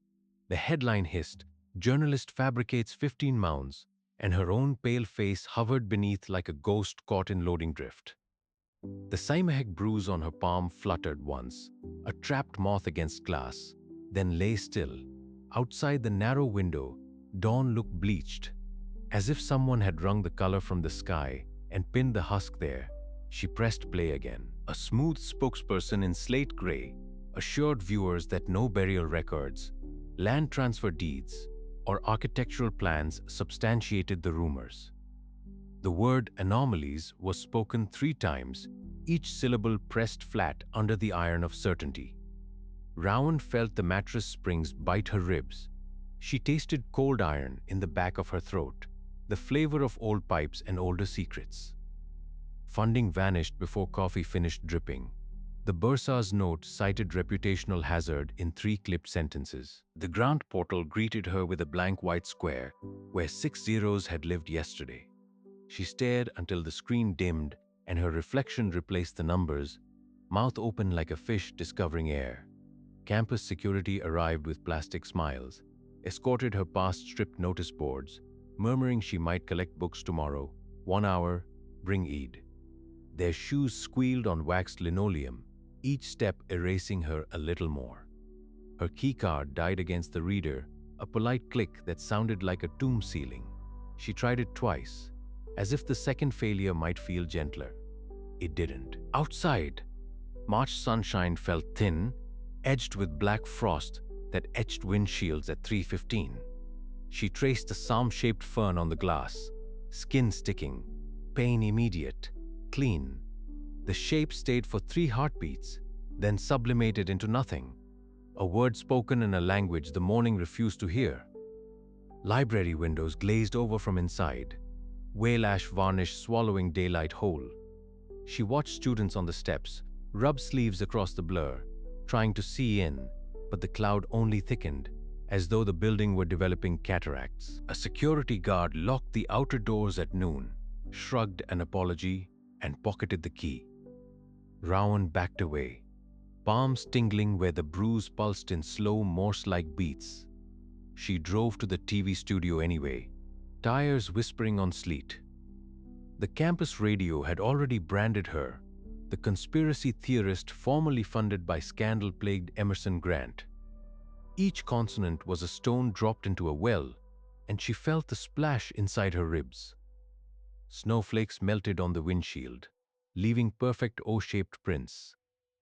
Speaker 1: The headline hissed, "Journalist fabricates 15 mounds," and her own pale face hovered beneath like a ghost caught in loading drift. The Seminary bruise on her palm fluttered once, a trapped moth against glass, then lay still. Outside the narrow window, dawn looked bleached, as if someone had wrung the color from the sky and pinned the husk there. She pressed play again. A smooth spokesperson in slate gray assured viewers that no burial records, land transfer deeds, or architectural plans substantiated the rumors. The word anomalies was spoken 3 times, each syllable pressed flat under the iron of certainty. Rowan felt the mattress springs bite her ribs. She tasted cold iron in the back of her throat, the flavor of old pipes and older secrets. Funding vanished before coffee finished dripping. The bursar's note cited reputational hazard in 3 clipped sentences. The grant portal greeted her with a blank white square where 6 zeros had lived yesterday. She stared until the screen dimmed and her reflection replaced the numbers, mouth open like a fish discovering air. Campus security arrived with plastic smiles, escorted her past stripped notice boards, murmuring she might collect books tomorrow, 1 hour, bring Eid. Their shoes squealed on waxed linoleum, each step erasing her a little more. Her keycard died against the reader, a polite click that sounded like a tomb ceiling. She tried it twice, as if the second failure might feel gentler. It didn't. Outside, March sunshine felt thin, edged with black frost that etched windshields at 3:15. She traced the psalm-shaped fern on the glass, skin sticking, pain immediate, clean. The shape stayed for 3 heartbeats, then sublimated into nothing, a word spoken in a language the morning refused to hear. Library windows glazed over from inside, whale ash varnish swallowing daylight whole. She watched students on the steps, rub sleeves across the blur, trying to see in, but the cloud only thickened, as though the building were developing cataracts. A security guard locked the outer doors at noon, shrugged an apology, and pocketed the key. Rowan backed away, palms tingling where the bruise pulsed in slow Morse-like beats. She drove to the TV studio anyway, tires whispering on sleet. The campus radio had already branded her, the conspiracy theorist formerly funded by scandal-plagued Emerson Grant. Each consonant was a stone dropped into a well, and she felt the splash inside her ribs. Snowflakes melted on the windshield, leaving perfect O-shaped prints,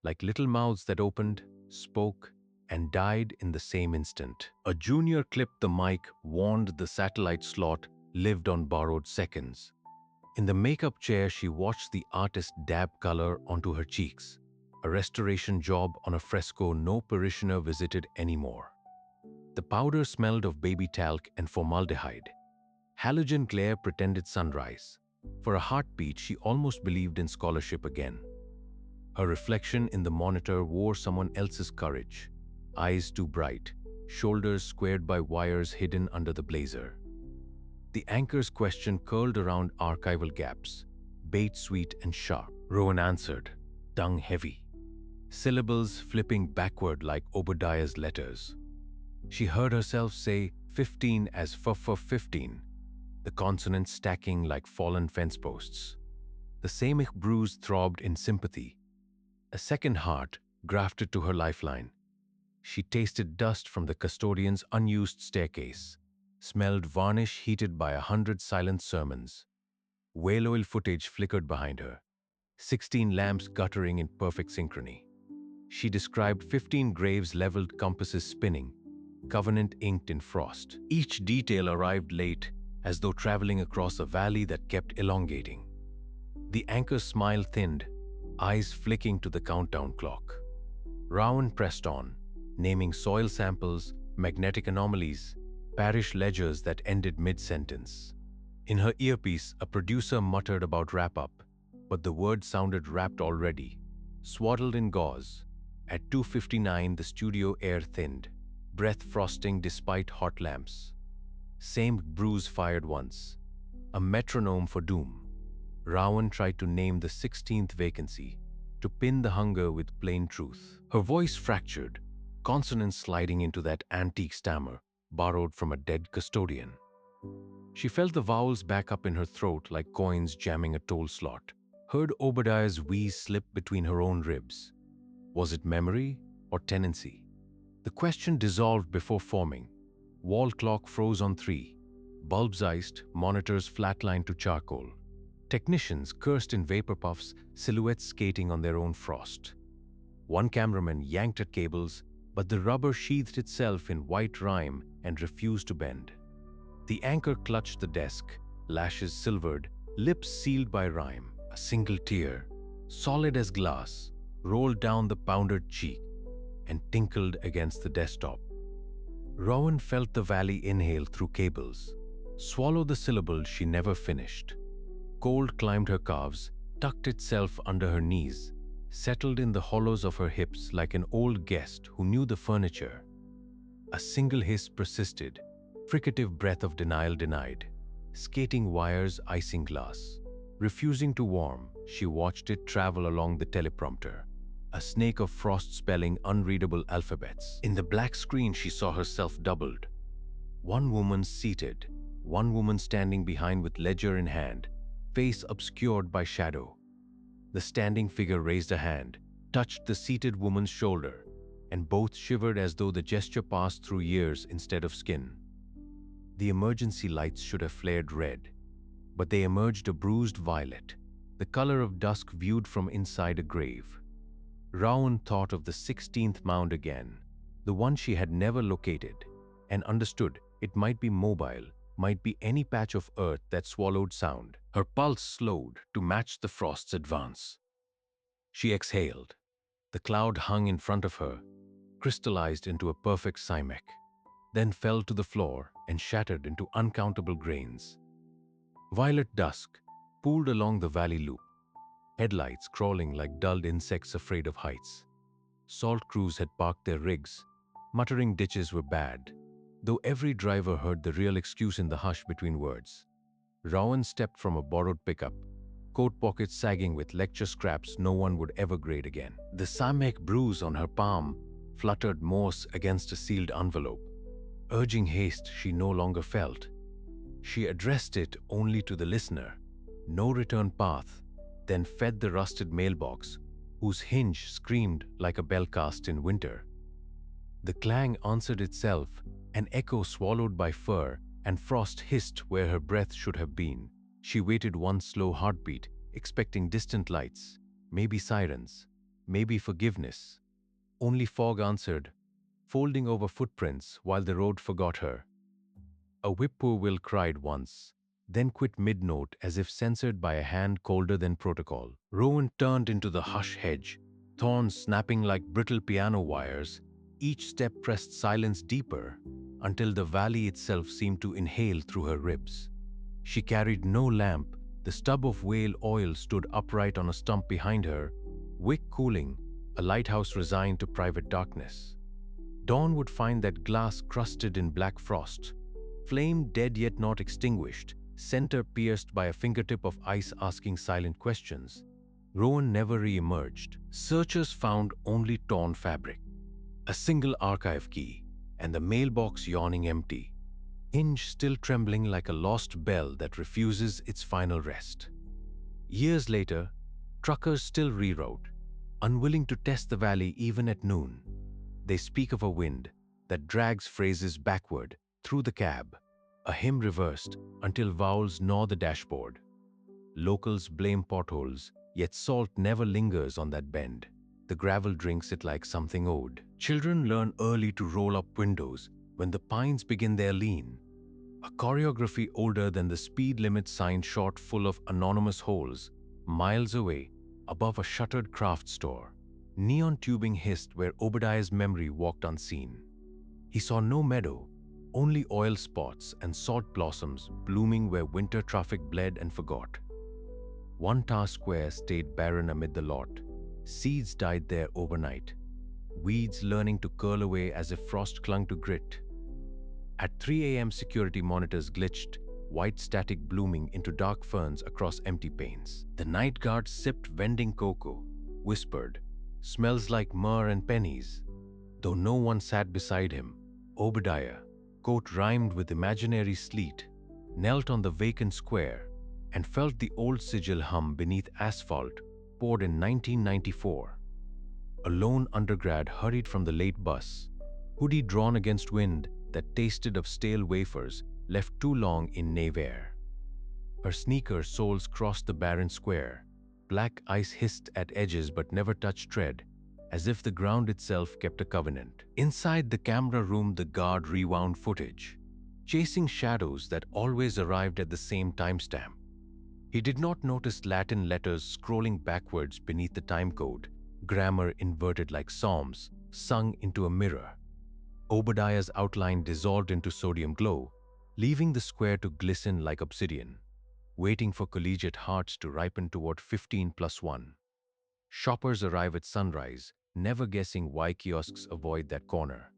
Speaker 1: like little mouths that opened, spoke, and died in the same instant. A junior clipped the mic, warned the satellite slot lived on borrowed seconds. In the makeup chair, she watched the artist dab color onto her cheeks, a restoration job on a fresco no parishioner visited anymore. The powder smelled of baby talc and formaldehyde. Halogen glare pretended sunrise. For a heartbeat, she almost believed in scholarship again. Her reflection in the monitor wore someone else's courage. Eyes too bright, shoulders squared by wires hidden under the blazer. The anchor's question curled around archival gaps, bait sweet and sharp. Rowan answered, tongue heavy, syllables flipping backward like Obadiah's letters. She heard herself say 15 as for 15, the consonants stacking like fallen fence posts. The samic bruise throbbed in sympathy, a second heart grafted to her lifeline. She tasted dust from the custodian's unused staircase, smelled varnish heated by 100 silent sermons. Whale oil footage flickered behind her, 16 lamps guttering in perfect synchrony. She described 15 graves leveled, compasses spinning, covenant inked in frost. Each detail arrived late, as though traveling across a valley that kept elongating. The anchor's smile thinned, eyes flicking to the countdown clock. Rowan pressed on, naming soil samples, magnetic anomalies, parish ledgers that ended mid-sentence. In her earpiece, a producer muttered about wrap-up, but the word sounded wrapped already, swaddled in gauze. At 2:59, the studio air thinned, breath frosting despite hot lamps. Same bruise fired once, a metronome for doom. Rowan tried to name the 16th vacancy, to pin the hunger with plain truth. Her voice fractured, consonants sliding into that antique stammer, borrowed from a dead custodian. She felt the vowels back up in her throat like coins jamming a toll slot, heard Obadiah's wheeze slip between her own ribs. Was it memory or tenancy? The question dissolved before forming. Wall clock froze on 3, bulbs iced, monitors flatlined to charcoal. Technicians cursed in vapor puffs, silhouettes skating on their own frost. One cameraman yanked at cables, but the rubber sheathed itself in white rime and refused to bend. The anchor clutched the desk, lashes silvered, lips sealed by rime. A single tear, solid as glass, rolled down the powdered cheek and tinkled against the desktop. Rowan felt the valley inhale through cables, swallow the syllable she never finished. Cold climbed her calves, tucked itself under her knees, settled in the hollows of her hips like an old guest who knew the furniture. A single hiss persisted, fricative breath of denial denied, skating wires icing glass. Refusing to warm, she watched it travel along the teleprompter, a snake of frost spelling unreadable alphabets. In the black screen, she saw herself doubled. One woman seated, one woman standing behind with ledger in hand, face obscured by shadow. The standing figure raised a hand, touched the seated woman's shoulder, and both shivered as though the gesture passed through years instead of skin. The emergency lights should have flared red, but they emerged a bruised violet, the color of dusk viewed from inside a grave. Rowan thought of the 16th mound again, the one she had never located, and understood it might be mobile, might be any patch of earth that swallowed sound. Her pulse slowed to match the frost's advance. She exhaled. The cloud hung in front of her, crystallized into a perfect cymac, then fell to the floor and shattered into uncountable grains. Violet dusk pooled along the valley loop, headlights crawling like dulled insects afraid of heights. Salt crews had parked their rigs, muttering ditches were bad, though every driver heard the real excuse in the hush between words. Rowan stepped from a borrowed pickup, coat pockets sagging with lecture scraps no one would ever grade again. The Samek bruise on her palm fluttered morse against a sealed envelope, urging haste she no longer felt. She addressed it only to the listener, no return path, then fed the rusted mailbox, whose hinge screamed like a bell cast in winter. The clang answered itself, an echo swallowed by fur, and frost hissed where her breath should have been. She waited one slow heartbeat, expecting distant lights, maybe sirens, maybe forgiveness. Only fog answered, folding over footprints while the road forgot her. A whippoorwill cried once, then quit mid-note as if censored by a hand colder than protocol. Rowan turned into the hush hedge, thorns snapping like brittle piano wires. Each step pressed silence deeper, until the valley itself seemed to inhale through her ribs. She carried no lamp. The stub of whale oil stood upright on a stump behind her, wick cooling, a lighthouse resigned to private darkness. Dawn would find that glass crusted in black frost, flame dead yet not extinguished, center pierced by a fingertip of ice asking silent questions. Rowan never re-emerged. Searchers found only torn fabric, a single archive key, and the mailbox yawning empty, hinge still trembling like a lost bell that refuses its final rest. Years later, truckers still reroute, unwilling to test the valley even at noon. They speak of a wind that drags phrases backward through the cab, a hymn reversed until vowels gnaw the dashboard. Locals blame potholes, yet salt never lingers on that bend. The gravel drinks it like something owed. Children learn early to roll up windows when the pines begin their lean. A choreography older than the speed limit sign shot full of anonymous holes, miles away, above a shuttered craft store. Neon tubing hissed where Obadiah's memory walked unseen. He saw no meadow, only oil spots and salt blossoms blooming where winter traffic bled and forgot. One tar square stayed barren amid the lot. Seeds died there overnight, weeds learning to curl away as if frost clung to grit. At 3 a.m. security monitors glitched, white static blooming into dark ferns across empty panes. The night guard sipped vending cocoa, whispered, "Smells like myrrh and pennies." Though no one sat beside him, Obadiah, coat rhymed with imaginary sleet, knelt on the vacant square and felt the old sigil hum beneath asphalt poured in 1994. A lone undergrad hurried from the late bus, hoodie drawn against wind that tasted of stale wafers left too long in Nave air. Her sneaker soles crossed the barren square. Black ice hissed at edges but never touched tread, as if the ground itself kept a covenant. Inside the camera room, the guard rewound footage, chasing shadows that always arrived at the same timestamp. He did not notice Latin letters scrolling backwards beneath the timecode, grammar inverted like psalms, sung into a mirror. Obadiah's outline dissolved into sodium glow, leaving the square to glisten like obsidian, waiting for collegiate hearts to ripen toward 15+1. Shoppers arrive at sunrise, never guessing why kiosks avoid that corner.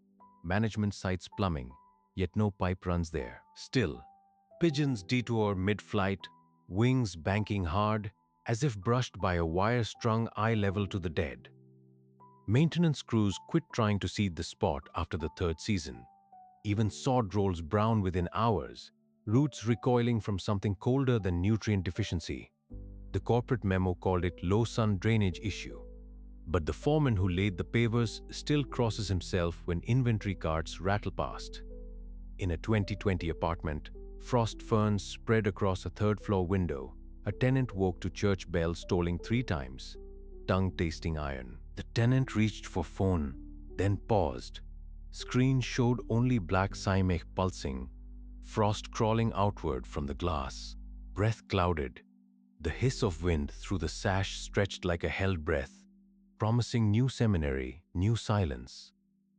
Speaker 1: Management cites plumbing, yet no pipe runs there. Still, pigeons detour mid-flight, wings banking hard, as if brushed by a wire strung eye level to the dead. Maintenance crews quit trying to seed the spot after the third season. Even sod rolls brown within hours, roots recoiling from something colder than nutrient deficiency. The corporate memo called it low sun drainage issue. But the foreman who laid the pavers still crosses himself when inventory carts rattle past. In a 2020 apartment, frost ferns spread across a third-floor window. A tenant woke to church bells tolling 3 times, tongue tasting iron. The tenant reached for phone, then paused. Screen showed only black cymac pulsing, frost crawling outward from the glass. Breath clouded. The hiss of wind through the sash stretched like a held breath. promising new seminary, new silence.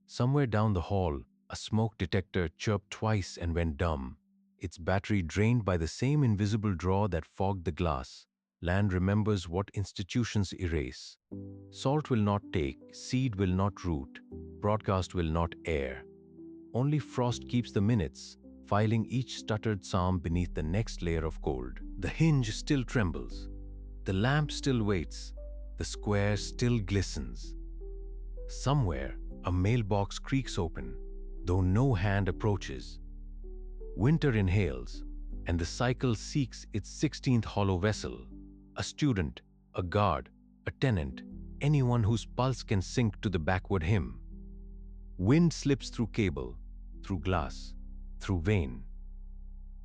Speaker 1: Somewhere down the hall, a smoke detector chirped twice and went dumb, its battery drained by the same invisible draw that fogged the glass. Land remembers what institutions erase. Salt will not take, seed will not root, broadcast will not air. Only frost keeps the minutes, filing each stuttered psalm beneath the next layer of cold. The hinge still trembles. The lamp still waits. The square still glistens. Somewhere, a mailbox creaks open, though no hand approaches. Winter inhales, and the cycle seeks its 16th hollow vessel. A student, a guard, a tenant, anyone whose pulse can sink to the backward hymn. Wind slips through cable, through glass, through vein.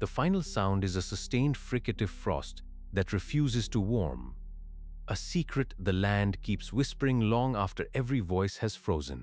Speaker 1: The final sound is a sustained fricative frost that refuses to warm, a secret the land keeps whispering long after every voice has frozen.